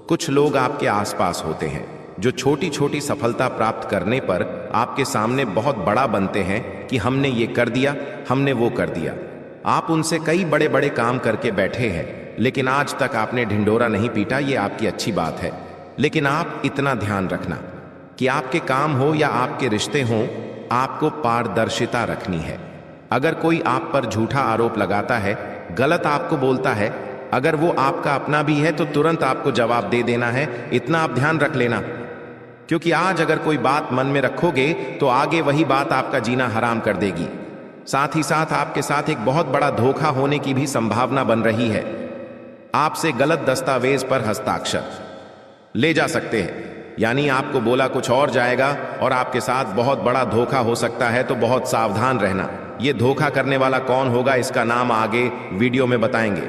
कुछ लोग आपके आसपास होते हैं जो छोटी छोटी सफलता प्राप्त करने पर आपके सामने बहुत बड़ा बनते हैं कि हमने ये कर दिया, हमने वो कर दिया। आप उनसे कई बड़े बड़े काम करके बैठे हैं, लेकिन आज तक आपने ढिंढोरा नहीं पीटा। ये आपकी अच्छी बात है, लेकिन आप इतना ध्यान रखना कि आपके काम हो या आपके रिश्ते हों, आपको पारदर्शिता रखनी है। अगर कोई आप पर झूठा आरोप लगाता है, गलत आपको बोलता है, अगर वो आपका अपना भी है तो तुरंत आपको जवाब दे देना है। इतना आप ध्यान रख लेना, क्योंकि आज अगर कोई बात मन में रखोगे तो आगे वही बात आपका जीना हराम कर देगी। साथ ही साथ आपके साथ एक बहुत बड़ा धोखा होने की भी संभावना बन रही है। आपसे गलत दस्तावेज पर हस्ताक्षर ले जा सकते हैं, यानी आपको बोला कुछ और जाएगा और आपके साथ बहुत बड़ा धोखा हो सकता है। तो बहुत सावधान रहना। ये धोखा करने वाला कौन होगा इसका नाम आगे वीडियो में बताएंगे,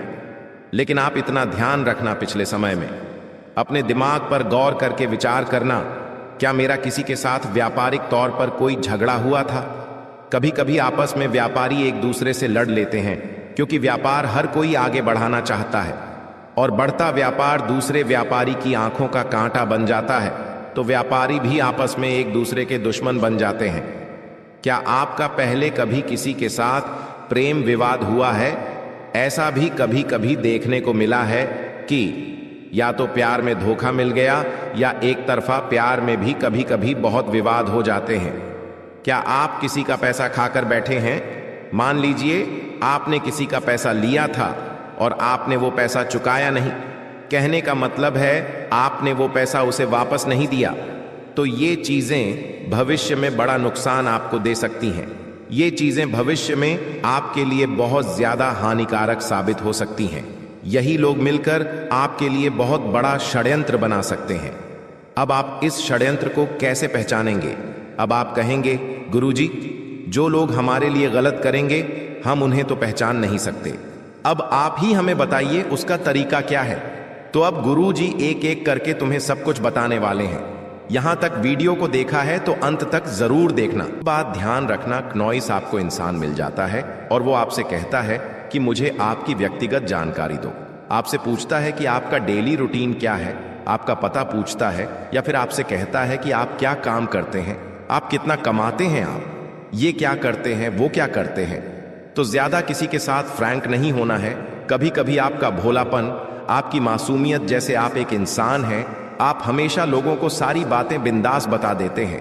लेकिन आप इतना ध्यान रखना, पिछले समय में अपने दिमाग पर गौर करके विचार करना, क्या मेरा किसी के साथ व्यापारिक तौर पर कोई झगड़ा हुआ था? कभी कभी आपस में व्यापारी एक दूसरे से लड़ लेते हैं, क्योंकि व्यापार हर कोई आगे बढ़ाना चाहता है और बढ़ता व्यापार दूसरे व्यापारी की आंखों का कांटा बन जाता है, तो व्यापारी भी आपस में एक दूसरे के दुश्मन बन जाते हैं। क्या आपका पहले कभी किसी के साथ प्रेम विवाद हुआ है? ऐसा भी कभी कभी देखने को मिला है कि या तो प्यार में धोखा मिल गया या एक तरफा प्यार में भी कभी कभी बहुत विवाद हो जाते हैं। क्या आप किसी का पैसा खाकर बैठे हैं? मान लीजिए आपने किसी का पैसा लिया था और आपने वो पैसा चुकाया नहीं। कहने का मतलब है आपने वो पैसा उसे वापस नहीं दिया। तो ये चीजें भविष्य में बड़ा नुकसान आपको दे सकती हैं। ये चीजें भविष्य में आपके लिए बहुत ज्यादा हानिकारक साबित हो सकती हैं। यही लोग मिलकर आपके लिए बहुत बड़ा षड्यंत्र बना सकते हैं। अब आप इस षड्यंत्र को कैसे पहचानेंगे? अब आप कहेंगे, गुरुजी, जो लोग हमारे लिए गलत करेंगे हम उन्हें तो पहचान नहीं सकते, अब आप ही हमें बताइए उसका तरीका क्या है। तो अब गुरुजी एक एक करके तुम्हें सब कुछ बताने वाले हैं। यहां तक वीडियो को देखा है तो अंत तक जरूर देखना। बात ध्यान रखना, क्नॉइस आपको इंसान मिल जाता है और वो आपसे कहता है कि मुझे आपकी व्यक्तिगत जानकारी दो। आपसे पूछता है कि आपका डेली रूटीन क्या है, आपका पता पूछता है, या फिर आपसे कहता है कि आप क्या काम करते हैं, आप कितना कमाते हैं, आप ये क्या करते हैं, वो क्या करते हैं। तो ज्यादा किसी के साथ फ्रैंक नहीं होना है। कभी कभी आपका भोलापन, आपकी मासूमियत, जैसे आप एक इंसान हैं, आप हमेशा लोगों को सारी बातें बिंदास बता देते हैं।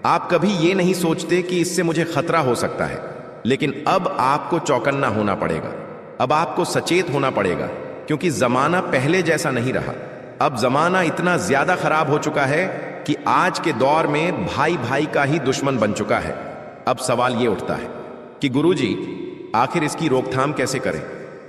आप कभी ये नहीं सोचते कि इससे मुझे खतरा हो सकता है। लेकिन अब आपको चौकन्ना होना पड़ेगा, अब आपको सचेत होना पड़ेगा, क्योंकि जमाना पहले जैसा नहीं रहा। अब जमाना इतना ज्यादा खराब हो चुका है कि आज के दौर में भाई भाई का ही दुश्मन बन चुका है। अब सवाल ये उठता है कि गुरुजी, आखिर इसकी रोकथाम कैसे करें?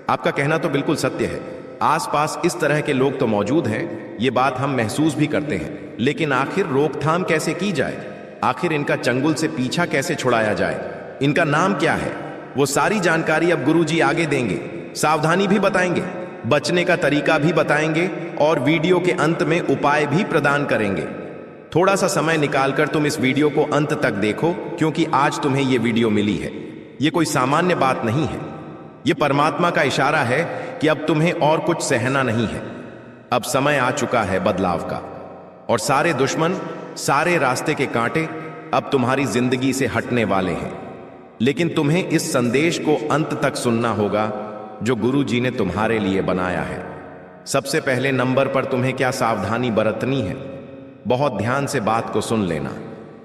आपका कहना तो बिल्कुल सत्य है। आसपास इस तरह के लोग तो मौजूद हैं, ये बात हम महसूस भी करते हैं, लेकिन आखिर रोकथाम कैसे की जाए? आखिर इनका चंगुल से पीछा कैसे छुड़ाया जाए? इनका नाम क्या है? वो सारी जानकारी अब गुरुजी आगे देंगे। सावधानी भी बताएंगे, बचने का तरीका भी बताएंगे और वीडियो के अंत में उपाय भी प्रदान करेंगे। थोड़ा सा समय निकालकर तुम इस वीडियो को अंत तक देखो, क्योंकि आज तुम्हें यह वीडियो मिली है। यह कोई सामान्य बात नहीं है। यह परमात्मा का इशारा है कि अब तुम्हें और कुछ सहना नहीं है। अब समय आ चुका है बदलाव का, और सारे दुश्मन, सारे रास्ते के कांटे अब तुम्हारी जिंदगी से हटने वाले हैं। लेकिन तुम्हें इस संदेश को अंत तक सुनना होगा जो गुरु जी ने तुम्हारे लिए बनाया है। सबसे पहले नंबर पर तुम्हें क्या सावधानी बरतनी है? बहुत ध्यान से बात को सुन लेना।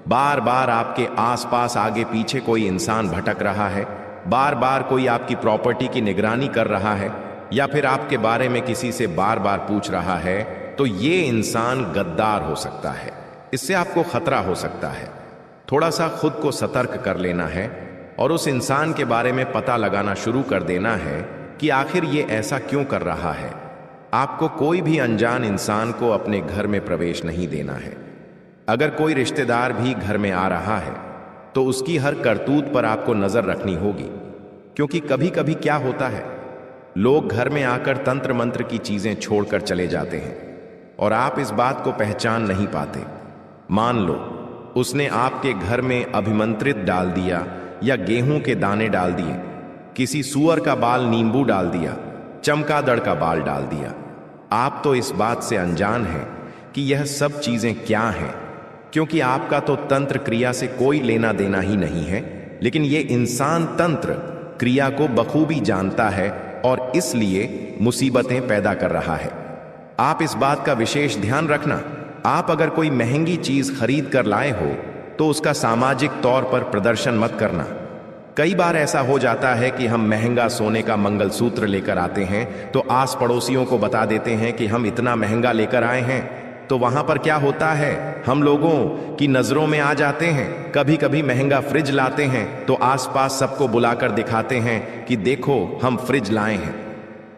बार बार आपके आसपास आगे पीछे कोई इंसान भटक रहा है, बार बार कोई आपकी प्रॉपर्टी की निगरानी कर रहा है, या फिर आपके बारे में किसी से बार बार पूछ रहा है, तो ये इंसान गद्दार हो सकता है। इससे आपको खतरा हो सकता है। थोड़ा सा खुद को सतर्क कर लेना है और उस इंसान के बारे में पता लगाना शुरू कर देना है कि आखिर ये ऐसा क्यों कर रहा है। आपको कोई भी अनजान इंसान को अपने घर में प्रवेश नहीं देना है। अगर कोई रिश्तेदार भी घर में आ रहा है तो उसकी हर करतूत पर आपको नजर रखनी होगी, क्योंकि कभी कभी क्या होता है, लोग घर में आकर तंत्र मंत्र की चीजें छोड़कर चले जाते हैं और आप इस बात को पहचान नहीं पाते। मान लो उसने आपके घर में अभिमंत्रित डाल दिया, या गेहूं के दाने डाल दिए, किसी सूअर का बाल नींबू डाल दिया, चमगादड़ का बाल डाल दिया। आप तो इस बात से अनजान हैं कि यह सब चीजें क्या हैं, क्योंकि आपका तो तंत्र क्रिया से कोई लेना देना ही नहीं है। लेकिन यह इंसान तंत्र क्रिया को बखूबी जानता है और इसलिए मुसीबतें पैदा कर रहा है। आप इस बात का विशेष ध्यान रखना। आप अगर कोई महंगी चीज खरीद कर लाए हो तो उसका सामाजिक तौर पर प्रदर्शन मत करना। कई बार ऐसा हो जाता है कि हम महंगा सोने का मंगलसूत्र लेकर आते हैं तो आस पड़ोसियों को बता देते हैं कि हम इतना महंगा लेकर आए हैं। तो वहां पर क्या होता है, हम लोगों की नजरों में आ जाते हैं। कभी कभी महंगा फ्रिज लाते हैं तो आसपास सबको बुलाकर दिखाते हैं कि देखो हम फ्रिज लाए हैं।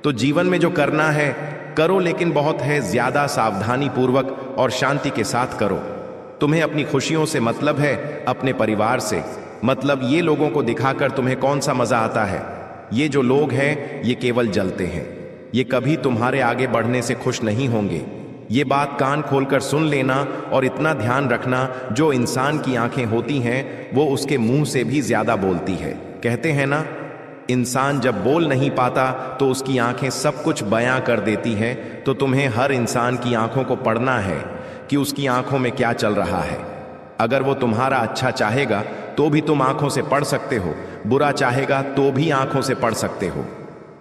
तो जीवन में जो करना है करो, लेकिन बहुत है ज्यादा सावधानी पूर्वक और शांति के साथ करो। तुम्हें अपनी खुशियों से मतलब है, अपने परिवार से मतलब। ये लोगों को दिखाकर तुम्हें कौन सा मजा आता है? ये जो लोग हैं ये केवल जलते हैं, ये कभी तुम्हारे आगे बढ़ने से खुश नहीं होंगे। ये बात कान खोलकर सुन लेना और इतना ध्यान रखना, जो इंसान की आंखें होती हैं वो उसके मुंह से भी ज्यादा बोलती है। कहते हैं ना, इंसान जब बोल नहीं पाता तो उसकी आंखें सब कुछ बयां कर देती हैं। तो तुम्हें हर इंसान की आंखों को पढ़ना है कि उसकी आंखों में क्या चल रहा है। अगर वो तुम्हारा अच्छा चाहेगा तो भी तुम आंखों से पढ़ सकते हो, बुरा चाहेगा तो भी आंखों से पढ़ सकते हो।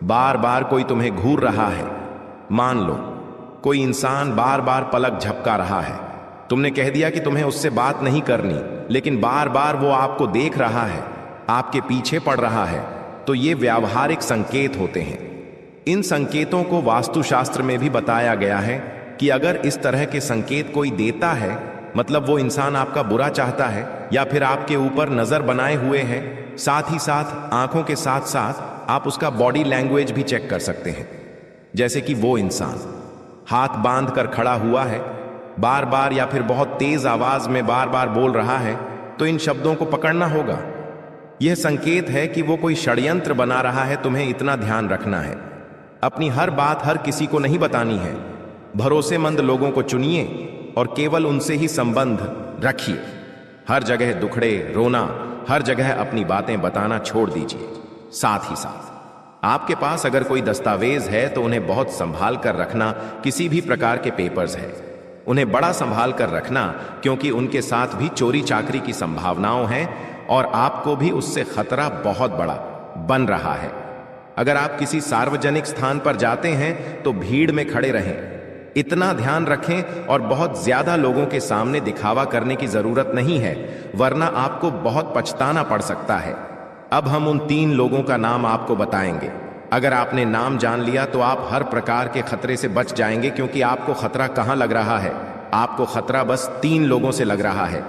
बार बार कोई तुम्हें घूर रहा है, मान लो कोई इंसान बार बार पलक झपका रहा है, तुमने कह दिया कि तुम्हें उससे बात नहीं करनी, लेकिन बार बार वो आपको देख रहा है, आपके पीछे पड़ रहा है, तो ये व्यावहारिक संकेत होते हैं। इन संकेतों को वास्तुशास्त्र में भी बताया गया है कि अगर इस तरह के संकेत कोई देता है, मतलब वो इंसान आपका बुरा चाहता है या फिर आपके ऊपर नजर बनाए हुए है। साथ ही साथ आंखों के साथ साथ आप उसका बॉडी लैंग्वेज भी चेक कर सकते हैं। जैसे कि वो इंसान हाथ बांध कर खड़ा हुआ है, बार बार या फिर बहुत तेज आवाज में बार बार बोल रहा है, तो इन शब्दों को पकड़ना होगा। यह संकेत है कि वो कोई षड्यंत्र बना रहा है। तुम्हें इतना ध्यान रखना है, अपनी हर बात हर किसी को नहीं बतानी है। भरोसेमंद लोगों को चुनिए और केवल उनसे ही संबंध रखिए। हर जगह दुखड़े रोना, हर जगह अपनी बातें बताना छोड़ दीजिए। साथ ही साथ आपके पास अगर कोई दस्तावेज है तो उन्हें बहुत संभाल कर रखना। किसी भी प्रकार के पेपर्स है उन्हें बड़ा संभाल कर रखना, क्योंकि उनके साथ भी चोरी चाकरी की संभावनाएं हैं और आपको भी उससे खतरा बहुत बड़ा बन रहा है। अगर आप किसी सार्वजनिक स्थान पर जाते हैं तो भीड़ में खड़े रहें, इतना ध्यान रखें। और बहुत ज्यादा लोगों के सामने दिखावा करने की जरूरत नहीं है, वरना आपको बहुत पछताना पड़ सकता है। अब हम उन 3 लोगों का नाम आपको बताएंगे। अगर आपने नाम जान लिया तो आप हर प्रकार के खतरे से बच जाएंगे, क्योंकि आपको खतरा कहां लग रहा है? आपको खतरा बस 3 लोगों से लग रहा है।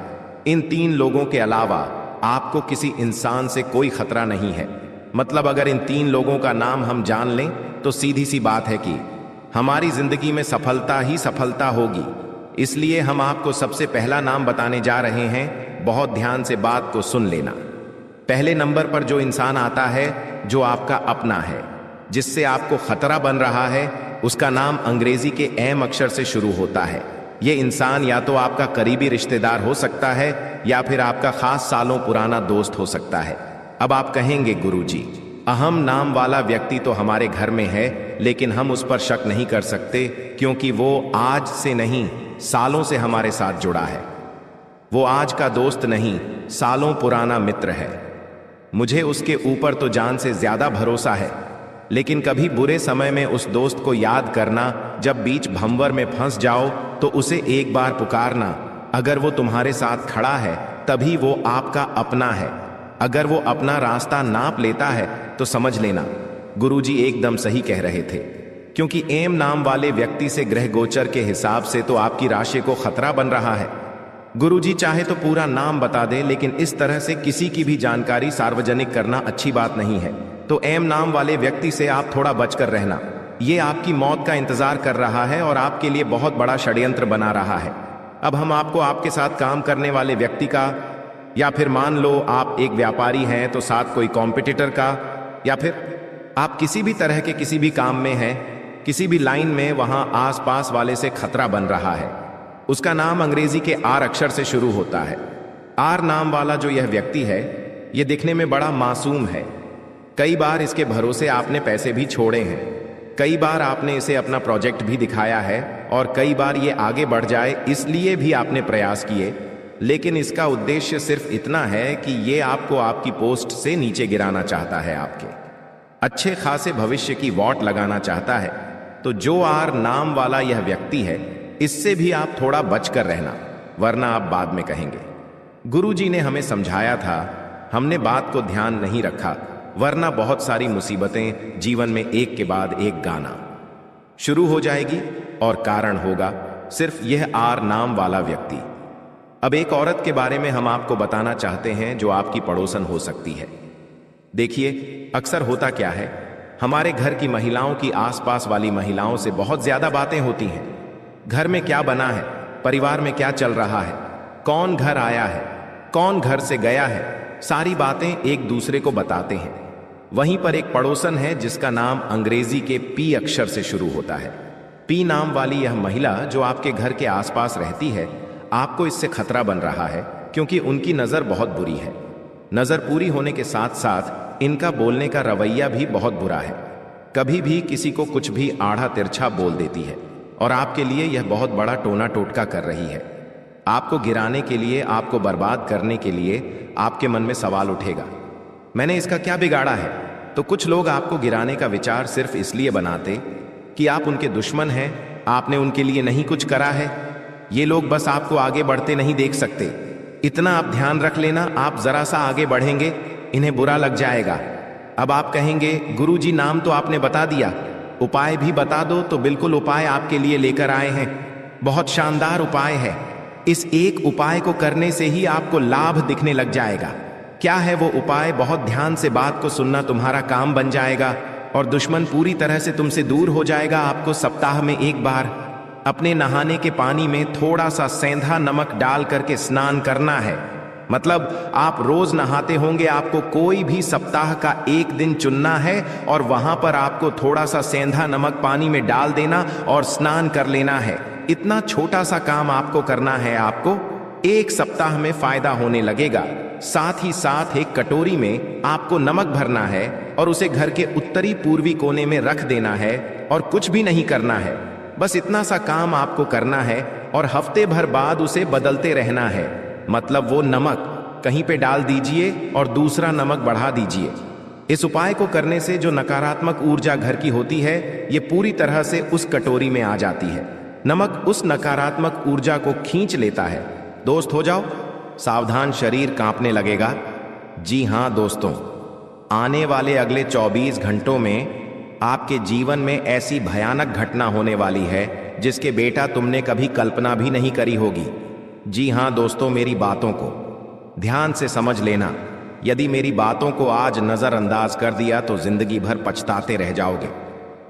इन 3 लोगों के अलावा आपको किसी इंसान से कोई खतरा नहीं है। मतलब अगर इन 3 लोगों का नाम हम जान लें तो सीधी सी बात है कि हमारी जिंदगी में सफलता ही सफलता होगी। इसलिए हम आपको सबसे पहला नाम बताने जा रहे हैं। बहुत ध्यान से बात को सुन लेना। पहले नंबर पर जो इंसान आता है, जो आपका अपना है, जिससे आपको खतरा बन रहा है, उसका नाम अंग्रेजी के एम अक्षर से शुरू होता है। ये इंसान या तो आपका करीबी रिश्तेदार हो सकता है या फिर आपका खास सालों पुराना दोस्त हो सकता है। अब आप कहेंगे गुरुजी, अहम नाम वाला व्यक्ति तो हमारे घर में है, लेकिन हम उस पर शक नहीं कर सकते क्योंकि वो आज से नहीं, सालों से हमारे साथ जुड़ा है। वो आज का दोस्त नहीं, सालों पुराना मित्र है। मुझे उसके ऊपर तो जान से ज्यादा भरोसा है, लेकिन कभी बुरे समय में उस दोस्त को याद करना। जब बीच भंवर में फंस जाओ तो उसे एक बार पुकारना। अगर वो तुम्हारे साथ खड़ा है तभी वो आपका अपना है। अगर वो अपना रास्ता नाप लेता है तो समझ लेना गुरुजी एकदम सही कह रहे थे, क्योंकि एम नाम वाले व्यक्ति से ग्रह गोचर के हिसाब से तो आपकी राशि को खतरा बन रहा है। गुरुजी चाहे तो पूरा नाम बता दे, लेकिन इस तरह से किसी की भी जानकारी सार्वजनिक करना अच्छी बात नहीं है। तो एम नाम वाले व्यक्ति से आप थोड़ा बचकर रहना। ये आपकी मौत का इंतजार कर रहा है और आपके लिए बहुत बड़ा षड्यंत्र बना रहा है। अब हम आपको आपके साथ काम करने वाले व्यक्ति का, या फिर मान लो आप एक व्यापारी हैं तो साथ कोई कॉम्पिटिटर का, या फिर आप किसी भी तरह के किसी भी काम में हैं, किसी भी लाइन में, वहां आसपास वाले से खतरा बन रहा है। उसका नाम अंग्रेजी के आर अक्षर से शुरू होता है। आर नाम वाला जो यह व्यक्ति है, यह दिखने में बड़ा मासूम है। कई बार इसके भरोसे आपने पैसे भी छोड़े हैं, कई बार आपने इसे अपना प्रोजेक्ट भी दिखाया है, और कई बार ये आगे बढ़ जाए इसलिए भी आपने प्रयास किए, लेकिन इसका उद्देश्य सिर्फ इतना है कि ये आपको आपकी पोस्ट से नीचे गिराना चाहता है, आपके अच्छे खासे भविष्य की वॉट लगाना चाहता है। तो जो आर नाम वाला यह व्यक्ति है, इससे भी आप थोड़ा बचकर रहना, वरना आप बाद में कहेंगे गुरुजी ने हमें समझाया था, हमने बात को ध्यान नहीं रखा, वरना बहुत सारी मुसीबतें जीवन में एक के बाद एक गाना शुरू हो जाएगी और कारण होगा सिर्फ यह आर नाम वाला व्यक्ति। अब एक औरत के बारे में हम आपको बताना चाहते हैं जो आपकी पड़ोसन हो सकती है। देखिए, अक्सर होता क्या है, हमारे घर की महिलाओं की आसपास वाली महिलाओं से बहुत ज्यादा बातें होती हैं। घर में क्या बना है, परिवार में क्या चल रहा है, कौन घर आया है, कौन घर से गया है, सारी बातें एक दूसरे को बताते हैं। वहीं पर एक पड़ोसन है जिसका नाम अंग्रेजी के पी अक्षर से शुरू होता है। पी नाम वाली यह महिला जो आपके घर के आसपास रहती है, आपको इससे खतरा बन रहा है क्योंकि उनकी नजर बहुत बुरी है। नजर पूरी होने के साथ साथ इनका बोलने का रवैया भी बहुत बुरा है। कभी भी किसी को कुछ भी आड़ा तिरछा बोल देती है और आपके लिए यह बहुत बड़ा टोना टोटका कर रही है। आपको गिराने के लिए, आपको बर्बाद करने के लिए आपके मन में सवाल उठेगा, मैंने इसका क्या बिगाड़ा है? तो कुछ लोग आपको गिराने का विचार सिर्फ इसलिए बनाते कि आप उनके दुश्मन हैं, आपने उनके लिए नहीं कुछ करा है। ये लोग बस आपको आगे बढ़ते नहीं देख सकते। इतना आप ध्यान रख लेना, आप जरा सा आगे बढ़ेंगे इन्हें बुरा लग जाएगा। अब आप कहेंगे गुरुजी नाम तो आपने बता दिया, उपाय भी बता दो। तो बिल्कुल उपाय आपके लिए लेकर आए हैं, बहुत शानदार उपाय है। इस एक उपाय को करने से ही आपको लाभ दिखने लग जाएगा। क्या है वो उपाय? बहुत ध्यान से बात को सुनना, तुम्हारा काम बन जाएगा और दुश्मन पूरी तरह से तुमसे दूर हो जाएगा। आपको सप्ताह में एक बार अपने नहाने के पानी में थोड़ा सा सेंधा नमक डाल करके स्नान करना है। मतलब आप रोज नहाते होंगे, आपको कोई भी सप्ताह का एक दिन चुनना है और वहां पर आपको थोड़ा सा सेंधा नमक पानी में डाल देना और स्नान कर लेना है। इतना छोटा सा काम आपको करना है, आपको एक सप्ताह में फायदा होने लगेगा। साथ ही साथ एक कटोरी में आपको नमक भरना है और उसे घर के उत्तरी पूर्वी कोने में रख देना है और कुछ भी नहीं करना है। बस इतना सा काम आपको करना है और हफ्ते भर बाद उसे बदलते रहना है। मतलब वो नमक कहीं पे डाल दीजिए और दूसरा नमक बढ़ा दीजिए। इस उपाय को करने से जो नकारात्मक ऊर्जा घर की होती है, ये पूरी तरह से उस कटोरी में आ जाती है। नमक उस नकारात्मक ऊर्जा को खींच लेता है। दोस्त हो जाओ सावधान, शरीर कांपने लगेगा। जी हां दोस्तों, आने वाले अगले 24 घंटों में आपके जीवन में ऐसी भयानक घटना होने वाली है जिसके बेटा तुमने कभी कल्पना भी नहीं करी होगी। जी हां दोस्तों, मेरी बातों को ध्यान से समझ लेना। यदि मेरी बातों को आज नजरअंदाज कर दिया तो जिंदगी भर पछताते रह जाओगे।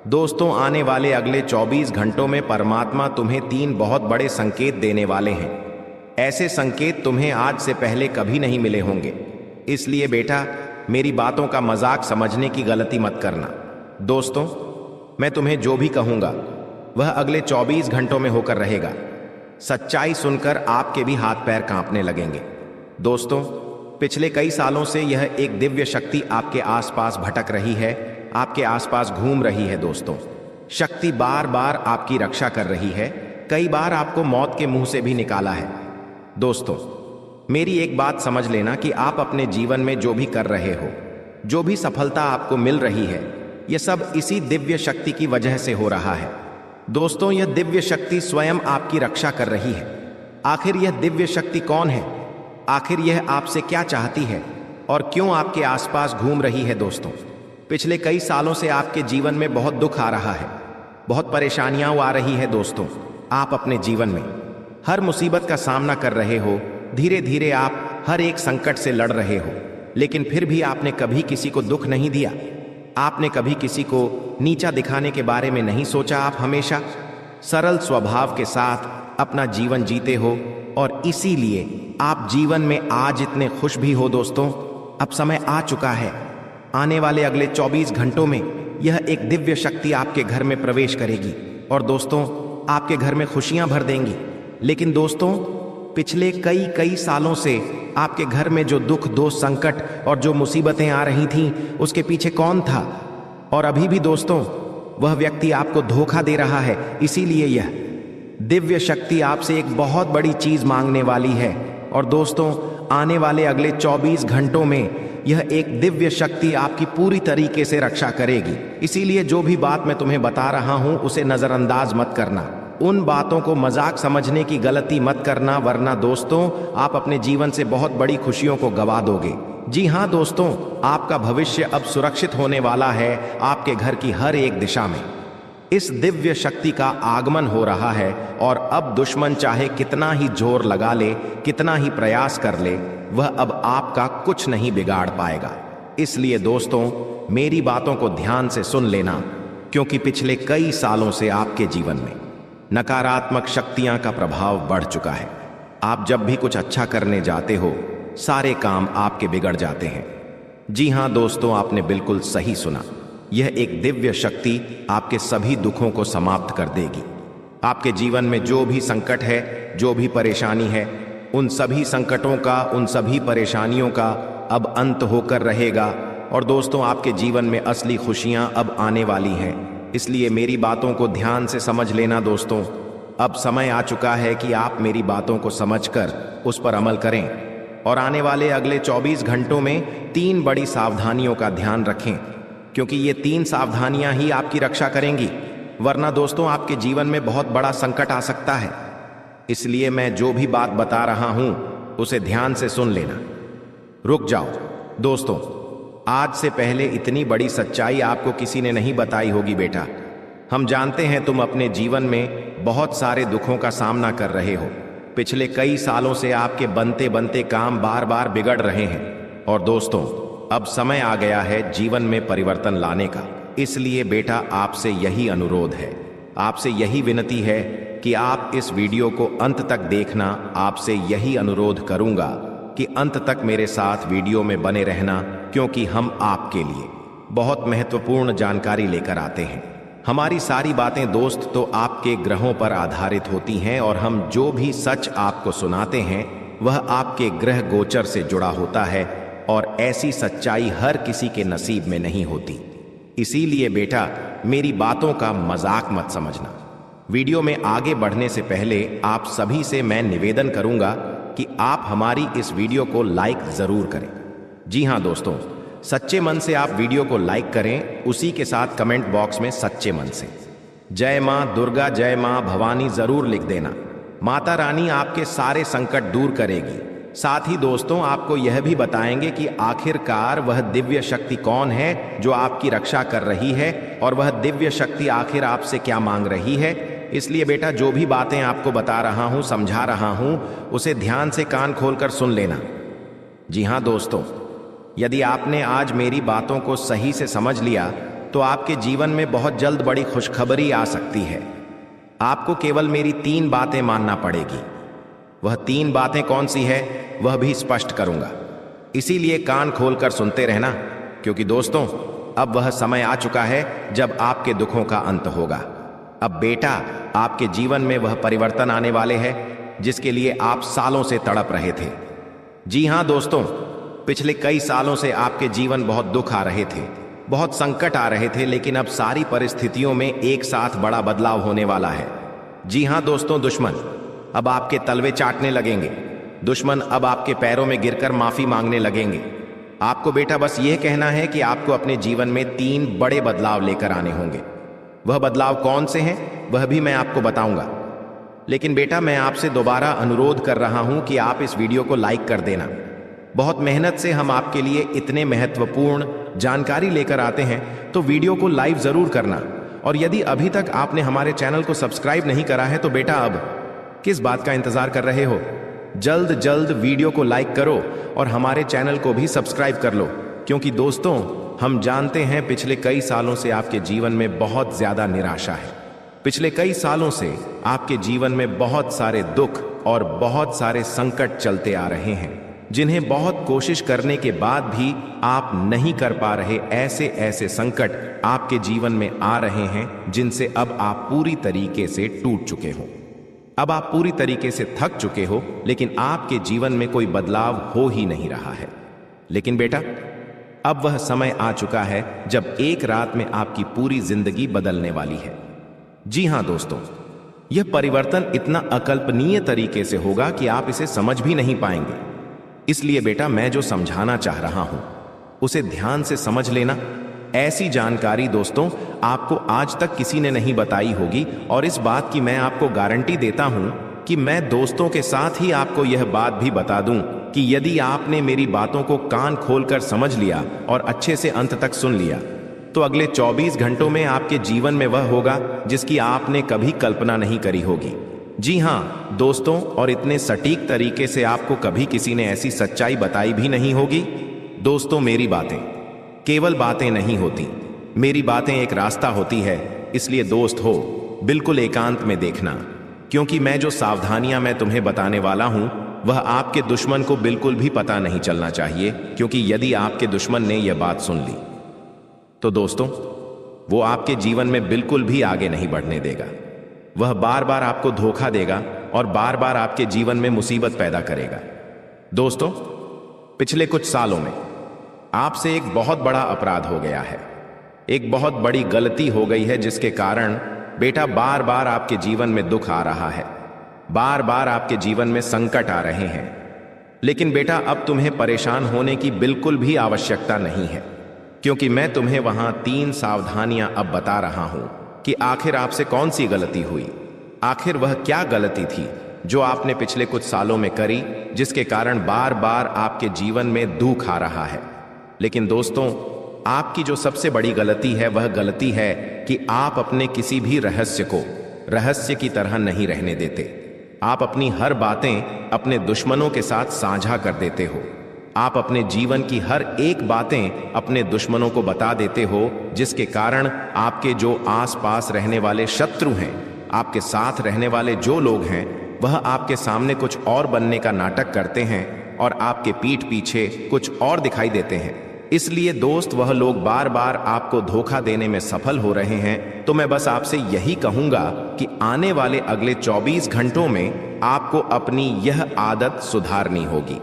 दोस्तों, आने वाले अगले 24 घंटों में परमात्मा तुम्हें 3 बहुत बड़े संकेत देने वाले हैं। ऐसे संकेत तुम्हें आज से पहले कभी नहीं मिले होंगे। इसलिए बेटा, मेरी बातों का मजाक समझने की गलती मत करना। दोस्तों, मैं तुम्हें जो भी कहूंगा वह अगले 24 घंटों में होकर रहेगा। सच्चाई सुनकर आपके भी हाथ पैर कांपने लगेंगे। दोस्तों, पिछले कई सालों से यह एक दिव्य शक्ति आपके आसपास भटक रही है, आपके आसपास घूम रही है। दोस्तों, शक्ति बार बार आपकी रक्षा कर रही है, कई बार आपको मौत के मुंह से भी निकाला है। दोस्तों, मेरी एक बात समझ लेना कि आप अपने जीवन में जो भी कर रहे हो, जो भी सफलता आपको मिल रही है, यह सब इसी दिव्य शक्ति की वजह से हो रहा है। दोस्तों, यह दिव्य शक्ति स्वयं आपकी रक्षा कर रही है। आखिर यह दिव्य शक्ति कौन है? आखिर यह आपसे क्या चाहती है और क्यों आपके आसपास घूम रही है? दोस्तों, पिछले कई सालों से आपके जीवन में बहुत दुख आ रहा है, बहुत परेशानियां आ रही है। दोस्तों, आप अपने जीवन में हर मुसीबत का सामना कर रहे हो। धीरे धीरे आप हर एक संकट से लड़ रहे हो, लेकिन फिर भी आपने कभी किसी को दुख नहीं दिया। आपने कभी किसी को नीचा दिखाने के बारे में नहीं सोचा। आप हमेशा सरल स्वभाव के साथ अपना जीवन जीते हो और इसीलिए आप जीवन में आज इतने खुश भी हो। दोस्तों, अब समय आ चुका है। आने वाले अगले 24 घंटों में यह एक दिव्य शक्ति आपके घर में प्रवेश करेगी और दोस्तों, आपके घर में खुशियां भर देंगी। लेकिन दोस्तों, पिछले कई सालों से आपके घर में जो दुख, दोष, संकट और जो मुसीबतें आ रही थीं, उसके पीछे कौन था? और अभी भी दोस्तों, वह व्यक्ति आपको धोखा दे रहा है। इसीलिए यह दिव्य शक्ति आपसे एक बहुत बड़ी चीज मांगने वाली है। और दोस्तों, आने वाले अगले 24 घंटों में यह एक दिव्य शक्ति आपकी पूरी तरीके से रक्षा करेगी। इसीलिए जो भी बात मैं तुम्हें बता रहा हूं, उसे नजरअंदाज मत करना। उन बातों को मजाक समझने की गलती मत करना, वरना दोस्तों, आप अपने जीवन से बहुत बड़ी खुशियों को गवा दोगे। जी हाँ दोस्तों, आपका भविष्य अब सुरक्षित होने वाला है आपके घर की हर एक दिशा में। इस दिव्य शक्ति का आगमन हो रहा है और अब दुश्मन चाहे कितना ही जोर लगा ले, कितना ही प्रयास कर ले, वह अब आपका कुछ नहीं बिगाड़ पाएगा। इसलिए दोस्तों, मेरी बातों को ध्यान से सुन लेना, क्योंकि पिछले कई सालों से आपके जीवन में नकारात्मक शक्तियां का प्रभाव बढ़ चुका है। आप जब भी कुछ अच्छा करने जाते हो, सारे काम आपके बिगड़ जाते हैं। जी हां दोस्तों, आपने बिल्कुल सही सुना। यह एक दिव्य शक्ति आपके सभी दुखों को समाप्त कर देगी। आपके जीवन में जो भी संकट है, जो भी परेशानी है, उन सभी संकटों का, उन सभी परेशानियों का अब अंत होकर रहेगा। और दोस्तों, आपके जीवन में असली खुशियां अब आने वाली हैं। इसलिए मेरी बातों को ध्यान से समझ लेना। दोस्तों, अब समय आ चुका है कि आप मेरी बातों को समझकर उस पर अमल करें और आने वाले अगले 24 घंटों में 3 बड़ी सावधानियों का ध्यान रखें, क्योंकि ये 3 सावधानियां ही आपकी रक्षा करेंगी। वरना दोस्तों, आपके जीवन में बहुत बड़ा संकट आ सकता है। इसलिए मैं जो भी बात बता रहा हूं, उसे ध्यान से सुन लेना। रुक जाओ दोस्तों, आज से पहले इतनी बड़ी सच्चाई आपको किसी ने नहीं बताई होगी बेटा। हम जानते हैं तुम अपने जीवन में बहुत सारे दुखों का सामना कर रहे हो। पिछले कई सालों से आपके बनते बनते काम बार बार बिगड़ रहे हैं। और दोस्तों, अब समय आ गया है जीवन में परिवर्तन लाने का। इसलिए बेटा, आपसे यही अनुरोध है, आपसे यही विनती है कि आप इस वीडियो को अंत तक देखना। आपसे यही अनुरोध करूंगा कि अंत तक मेरे साथ वीडियो में बने रहना, क्योंकि हम आपके लिए बहुत महत्वपूर्ण जानकारी लेकर आते हैं। हमारी सारी बातें दोस्त तो आपके ग्रहों पर आधारित होती हैं और हम जो भी सच आपको सुनाते हैं वह आपके ग्रह गोचर से जुड़ा होता है और ऐसी सच्चाई हर किसी के नसीब में नहीं होती। इसीलिए बेटा, मेरी बातों का मजाक मत समझना। वीडियो में आगे बढ़ने से पहले आप सभी से मैं निवेदन करूंगा कि आप हमारी इस वीडियो को लाइक जरूर करें। जी हां दोस्तों, सच्चे मन से आप वीडियो को लाइक करें, उसी के साथ कमेंट बॉक्स में सच्चे मन से जय मां दुर्गा, जय मां भवानी जरूर लिख देना। माता रानी आपके सारे संकट दूर करेगी। साथ ही दोस्तों, आपको यह भी बताएंगे कि आखिरकार वह दिव्य शक्ति कौन है जो आपकी रक्षा कर रही है और वह दिव्य शक्ति आखिर आपसे क्या मांग रही है। इसलिए बेटा, जो भी बातें आपको बता रहा हूं, समझा रहा हूं, उसे ध्यान से कान खोलकर सुन लेना। जी हां दोस्तों, यदि आपने आज मेरी बातों को सही से समझ लिया तो आपके जीवन में बहुत जल्द बड़ी खुशखबरी आ सकती है। आपको केवल मेरी 3 बातें मानना पड़ेगी। वह 3 बातें कौन सी है वह भी स्पष्ट करूंगा, इसीलिए कान खोलकर सुनते रहना, क्योंकि दोस्तों अब वह समय आ चुका है जब आपके दुखों का अंत होगा। अब बेटा, आपके जीवन में वह परिवर्तन आने वाले हैं जिसके लिए आप सालों से तड़प रहे थे। जी हां दोस्तों, पिछले कई सालों से आपके जीवन बहुत दुख आ रहे थे, बहुत संकट आ रहे थे, लेकिन अब सारी परिस्थितियों में एक साथ बड़ा बदलाव होने वाला है। जी हां दोस्तों, दुश्मन अब आपके तलवे चाटने लगेंगे। दुश्मन अब आपके पैरों में गिरकर माफी मांगने लगेंगे। आपको बेटा बस यह कहना है कि आपको अपने जीवन में 3 बड़े बदलाव लेकर आने होंगे। वह बदलाव कौन से हैं वह भी मैं आपको बताऊंगा, लेकिन बेटा मैं आपसे दोबारा अनुरोध कर रहा हूं कि आप इस वीडियो को लाइक कर देना। बहुत मेहनत से हम आपके लिए इतने महत्वपूर्ण जानकारी लेकर आते हैं, तो वीडियो को लाइक जरूर करना। और यदि अभी तक आपने हमारे चैनल को सब्सक्राइब नहीं करा है तो बेटा अब किस बात का इंतजार कर रहे हो? जल्द जल्द वीडियो को लाइक करो और हमारे चैनल को भी सब्सक्राइब कर लो, क्योंकि दोस्तों हम जानते हैं पिछले कई सालों से आपके जीवन में बहुत ज्यादा निराशा है। पिछले कई सालों से आपके जीवन में बहुत सारे दुख और बहुत सारे संकट चलते आ रहे हैं, जिन्हें बहुत कोशिश करने के बाद भी आप नहीं कर पा रहे। ऐसे ऐसे संकट आपके जीवन में आ रहे हैं जिनसे अब आप पूरी तरीके से टूट चुके हो। अब आप पूरी तरीके से थक चुके हो, लेकिन आपके जीवन में कोई बदलाव हो ही नहीं रहा है। लेकिन बेटा अब वह समय आ चुका है जब एक रात में आपकी पूरी जिंदगी बदलने वाली है। जी हां दोस्तों, यह परिवर्तन इतना अकल्पनीय तरीके से होगा कि आप इसे समझ भी नहीं पाएंगे। इसलिए बेटा मैं जो समझाना चाह रहा हूं उसे ध्यान से समझ लेना। ऐसी जानकारी दोस्तों आपको आज तक किसी ने नहीं बताई होगी, और इस बात की मैं आपको गारंटी देता हूं कि मैं दोस्तों के साथ ही आपको यह बात भी बता दूं कि यदि आपने मेरी बातों को कान खोलकर समझ लिया और अच्छे से अंत तक सुन लिया, तो अगले 24 घंटों में आपके जीवन में वह होगा जिसकी आपने कभी कल्पना नहीं करी होगी। जी हां दोस्तों, और इतने सटीक तरीके से आपको कभी किसी ने ऐसी सच्चाई बताई भी नहीं होगी। दोस्तों मेरी बातें केवल बातें नहीं होती, मेरी बातें एक रास्ता होती है। इसलिए दोस्त हो बिल्कुल एकांत में देखना, क्योंकि मैं जो सावधानियां मैं तुम्हें बताने वाला हूं वह आपके दुश्मन को बिल्कुल भी पता नहीं चलना चाहिए, क्योंकि यदि आपके दुश्मन ने यह बात सुन ली तो दोस्तों वो आपके जीवन में बिल्कुल भी आगे नहीं बढ़ने देगा। वह बार बार आपको धोखा देगा और बार बार आपके जीवन में मुसीबत पैदा करेगा। दोस्तों पिछले कुछ सालों में आपसे एक बहुत बड़ा अपराध हो गया है, एक बहुत बड़ी गलती हो गई है, जिसके कारण बेटा बार बार आपके जीवन में दुख आ रहा है, बार बार आपके जीवन में संकट आ रहे हैं। लेकिन बेटा अब तुम्हें परेशान होने की बिल्कुल भी आवश्यकता नहीं है, क्योंकि मैं तुम्हें वहां 3 सावधानियां अब बता रहा हूं कि आखिर आपसे कौन सी गलती हुई, आखिर वह क्या गलती थी जो आपने पिछले कुछ सालों में करी, जिसके कारण बार बार आपके जीवन में दुख आ रहा है। लेकिन दोस्तों आपकी जो सबसे बड़ी गलती है वह गलती है कि आप अपने किसी भी रहस्य को रहस्य की तरह नहीं रहने देते। आप अपनी हर बातें अपने दुश्मनों के साथ साझा कर देते हो। आप अपने जीवन की हर एक बातें अपने दुश्मनों को बता देते हो, जिसके कारण आपके जो आसपास रहने वाले शत्रु हैं, आपके साथ रहने वाले जो लोग हैं, वह आपके सामने कुछ और बनने का नाटक करते हैं और आपके पीठ पीछे कुछ और दिखाई देते हैं। इसलिए दोस्त वह लोग बार बार आपको धोखा देने में सफल हो रहे हैं। तो मैं बस आपसे यही कहूंगा कि आने वाले अगले 24 घंटों में आपको अपनी यह आदत सुधारनी होगी।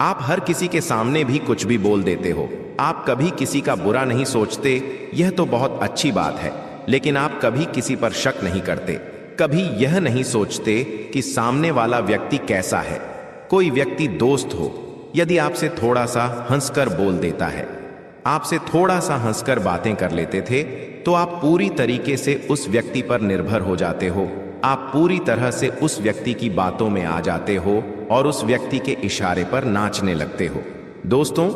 आप हर किसी के सामने भी कुछ भी बोल देते हो, आप कभी किसी का बुरा नहीं सोचते, यह तो बहुत अच्छी बात है, लेकिन आप कभी किसी पर शक नहीं करते, कभी यह नहीं सोचते कि सामने वाला व्यक्ति कैसा है। कोई व्यक्ति दोस्त हो, यदि आपसे थोड़ा सा हंसकर बोल देता है, आपसे थोड़ा सा हंसकर बातें कर लेते थे, तो आप पूरी तरीके से उस व्यक्ति पर निर्भर हो जाते हो। आप पूरी तरह से उस व्यक्ति की बातों में आ जाते हो और उस व्यक्ति के इशारे पर नाचने लगते हो। दोस्तों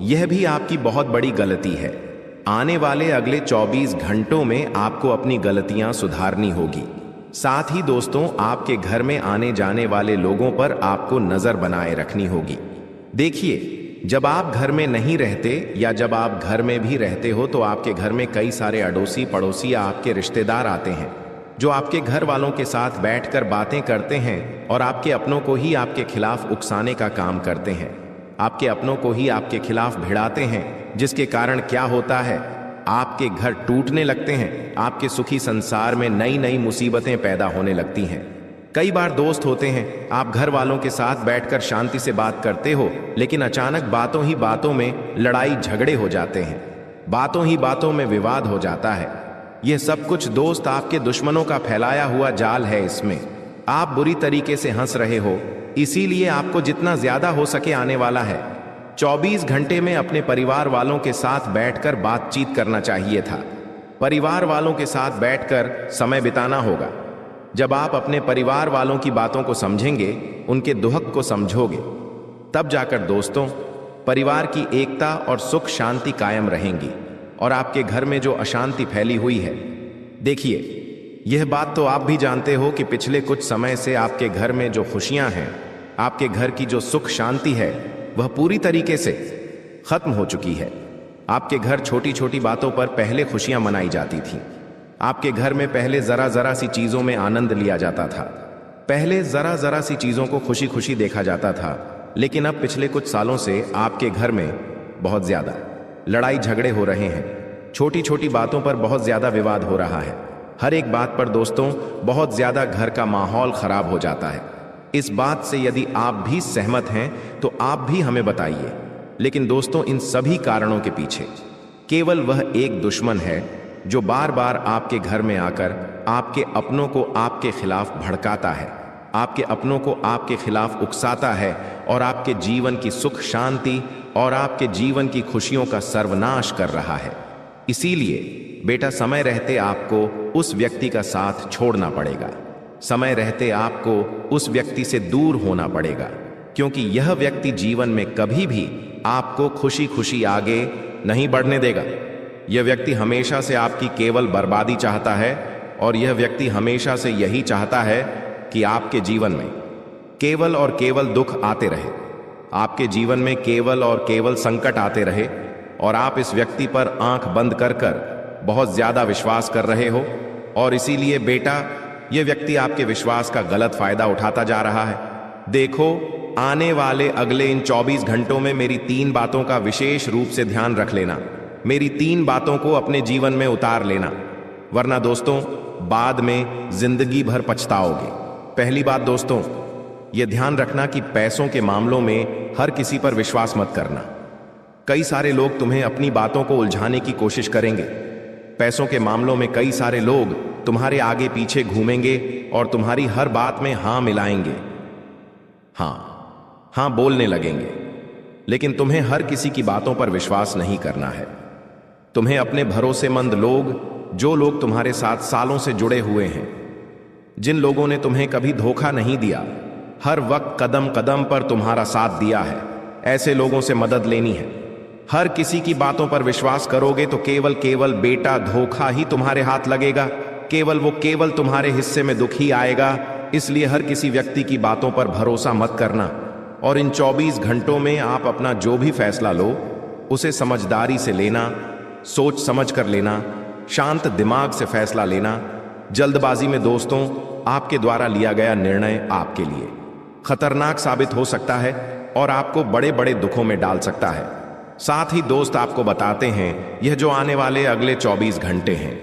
यह भी आपकी बहुत बड़ी गलती है। आने वाले अगले 24 घंटों में आपको अपनी गलतियां सुधारनी होगी। साथ ही दोस्तों आपके घर में आने जाने वाले लोगों पर आपको नजर बनाए रखनी होगी। देखिए जब आप घर में नहीं रहते या जब आप घर में भी रहते हो तो आपके घर में कई सारे अड़ोसी पड़ोसी या आपके रिश्तेदार आते हैं जो आपके घर वालों के साथ बैठकर बातें करते हैं और आपके अपनों को ही आपके खिलाफ उकसाने का काम करते हैं। आपके अपनों को ही आपके खिलाफ भिड़ाते हैं, जिसके कारण क्या होता है, आपके घर टूटने लगते हैं। आपके सुखी संसार में नई नई मुसीबतें पैदा होने लगती हैं। कई बार दोस्त होते हैं, आप घर वालों के साथ बैठकर शांति से बात करते हो, लेकिन अचानक बातों ही बातों में लड़ाई झगड़े हो जाते हैं, बातों ही बातों में विवाद हो जाता है। यह सब कुछ दोस्त आपके दुश्मनों का फैलाया हुआ जाल है। इसमें आप बुरी तरीके से हंस रहे हो, इसीलिए आपको जितना ज्यादा हो सके आने वाला है 24 घंटे में अपने परिवार वालों के साथ बैठकर बातचीत करना चाहिए था। परिवार वालों के साथ बैठकर समय बिताना होगा। जब आप अपने परिवार वालों की बातों को समझेंगे, उनके दुहक को समझोगे, तब जाकर दोस्तों परिवार की एकता और सुख शांति कायम रहेंगी और आपके घर में जो अशांति फैली हुई है। देखिए, यह बात तो आप भी जानते हो कि पिछले कुछ समय से आपके घर में जो खुशियां हैं, आपके घर की जो सुख शांति है, वह पूरी तरीके से खत्म हो चुकी है। आपके घर छोटी छोटी बातों पर पहले खुशियां मनाई जाती थीं। आपके घर में पहले जरा जरा सी चीजों में आनंद लिया जाता था। पहले जरा जरा सी चीजों को खुशी खुशी देखा जाता था, लेकिन अब पिछले कुछ सालों से आपके घर में बहुत ज्यादा लड़ाई झगड़े हो रहे हैं। छोटी छोटी बातों पर बहुत ज्यादा विवाद हो रहा है। हर एक बात पर दोस्तों बहुत ज्यादा घर का माहौल खराब हो जाता है। इस बात से यदि आप भी सहमत हैं तो आप भी हमें बताइए। लेकिन दोस्तों, इन सभी कारणों के पीछे केवल वह एक दुश्मन है जो बार बार आपके घर में आकर आपके अपनों को आपके खिलाफ भड़काता है, आपके अपनों को आपके खिलाफ उकसाता है और आपके जीवन की सुख शांति और आपके जीवन की खुशियों का सर्वनाश कर रहा है। इसीलिए बेटा, समय रहते आपको उस व्यक्ति का साथ छोड़ना पड़ेगा। समय रहते आपको उस व्यक्ति से दूर होना पड़ेगा, क्योंकि यह व्यक्ति जीवन में कभी भी आपको खुशी खुशी आगे नहीं बढ़ने देगा। यह व्यक्ति हमेशा से आपकी केवल बर्बादी चाहता है और यह व्यक्ति हमेशा से यही चाहता है कि आपके जीवन में केवल और केवल दुख आते रहे, आपके जीवन में केवल और केवल संकट आते रहे और आप इस व्यक्ति पर आंख बंद कर कर बहुत ज्यादा विश्वास कर रहे हो। और इसीलिए बेटा, यह व्यक्ति आपके विश्वास का गलत फायदा उठाता जा रहा है। देखो, आने वाले अगले इन 24 घंटों में मेरी 3 बातों का विशेष रूप से ध्यान रख लेना। मेरी 3 बातों को अपने जीवन में उतार लेना, वरना दोस्तों बाद में जिंदगी भर पछताओगे। पहली बात दोस्तों, यह ध्यान रखना कि पैसों के मामलों में हर किसी पर विश्वास मत करना। कई सारे लोग तुम्हें अपनी बातों को उलझाने की कोशिश करेंगे। पैसों के मामलों में कई सारे लोग तुम्हारे आगे पीछे घूमेंगे और तुम्हारी हर बात में हां मिलाएंगे, हां बोलने लगेंगे। लेकिन तुम्हें हर किसी की बातों पर विश्वास नहीं करना है। तुम्हें अपने भरोसेमंद लोग, जो लोग तुम्हारे साथ सालों से जुड़े हुए हैं, जिन लोगों ने तुम्हें कभी धोखा नहीं दिया, हर वक्त कदम कदम पर तुम्हारा साथ दिया है, ऐसे लोगों से मदद लेनी है। हर किसी की बातों पर विश्वास करोगे तो केवल बेटा धोखा ही तुम्हारे हाथ लगेगा, केवल तुम्हारे हिस्से में दुख ही आएगा। इसलिए हर किसी व्यक्ति की बातों पर भरोसा मत करना और इन 24 घंटों में आप अपना जो भी फैसला लो उसे समझदारी से लेना, सोच समझ कर लेना, शांत दिमाग से फैसला लेना। जल्दबाजी में दोस्तों आपके द्वारा लिया गया निर्णय आपके लिए खतरनाक साबित हो सकता है और आपको बड़े बड़े दुखों में डाल सकता है। साथ ही दोस्त आपको बताते हैं, यह जो आने वाले अगले 24 घंटे हैं,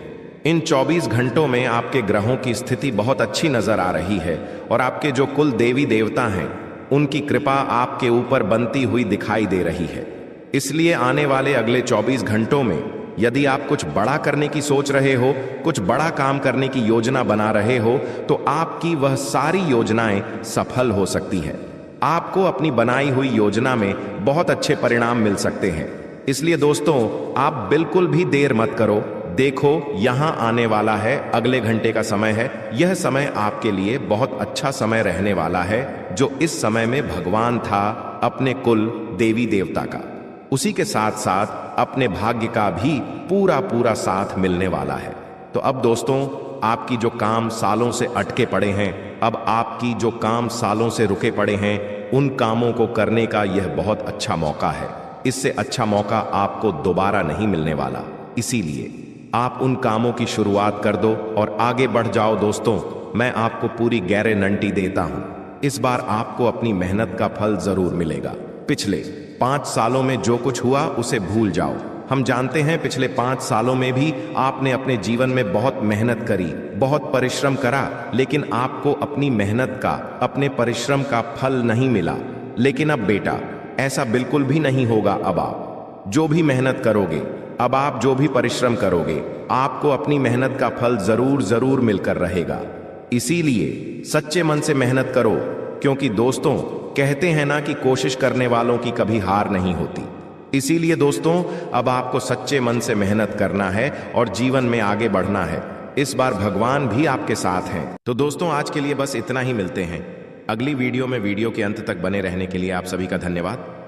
इन 24 घंटों में आपके ग्रहों की स्थिति बहुत अच्छी नजर आ रही है और आपके जो कुल देवी देवता हैं उनकी कृपा आपके ऊपर बनती हुई दिखाई दे रही है। इसलिए आने वाले अगले 24 घंटों में यदि आप कुछ बड़ा करने की सोच रहे हो, कुछ बड़ा काम करने की योजना बना रहे हो, तो आपकी वह सारी योजनाएं सफल हो सकती है। आपको अपनी बनाई हुई योजना में बहुत अच्छे परिणाम मिल सकते हैं। इसलिए दोस्तों आप बिल्कुल भी देर मत करो। देखो, यहां आने वाला है अगले घंटे का समय है। यह समय आपके लिए बहुत अच्छा समय रहने वाला है। जो इस समय में भगवान था अपने कुल देवी देवता का, उसी के साथ साथ अपने भाग्य का भी पूरा साथ मिलने वाला है। तो अब दोस्तों आपकी जो काम सालों से अटके पड़े हैं, अब आपकी जो काम सालों से रुके पड़े हैं, उन कामों को करने का यह बहुत अच्छा मौका है। इससे अच्छा मौका आपको दोबारा नहीं मिलने वाला। इसीलिए आप उन कामों की शुरुआत कर दो और आगे बढ़ जाओ। दोस्तों, मैं आपको पूरी गारंटी देता हूं, इस बार आपको अपनी मेहनत का फल जरूर मिलेगा। पिछले 5 सालों में जो कुछ हुआ उसे भूल जाओ। हम जानते हैं पिछले 5 सालों में भी आपने अपने जीवन में बहुत मेहनत करी, बहुत परिश्रम करा, लेकिन आपको अपनी मेहनत का, अपने परिश्रम का फल नहीं मिला। लेकिन अब बेटा, ऐसा बिल्कुल भी नहीं होगा। अब आप जो भी मेहनत करोगे, अब आप जो भी परिश्रम करोगे, आपको अपनी मेहनत का फल जरूर जरूर मिलकर रहेगा। इसीलिए सच्चे मन से मेहनत करो, क्योंकि दोस्तों कहते हैं ना कि कोशिश करने वालों की कभी हार नहीं होती। इसीलिए दोस्तों, अब आपको सच्चे मन से मेहनत करना है और जीवन में आगे बढ़ना है। इस बार भगवान भी आपके साथ हैं। तो दोस्तों, आज के लिए बस इतना ही। मिलते हैं अगली वीडियो में। वीडियो के अंत तक बने रहने के लिए आप सभी का धन्यवाद।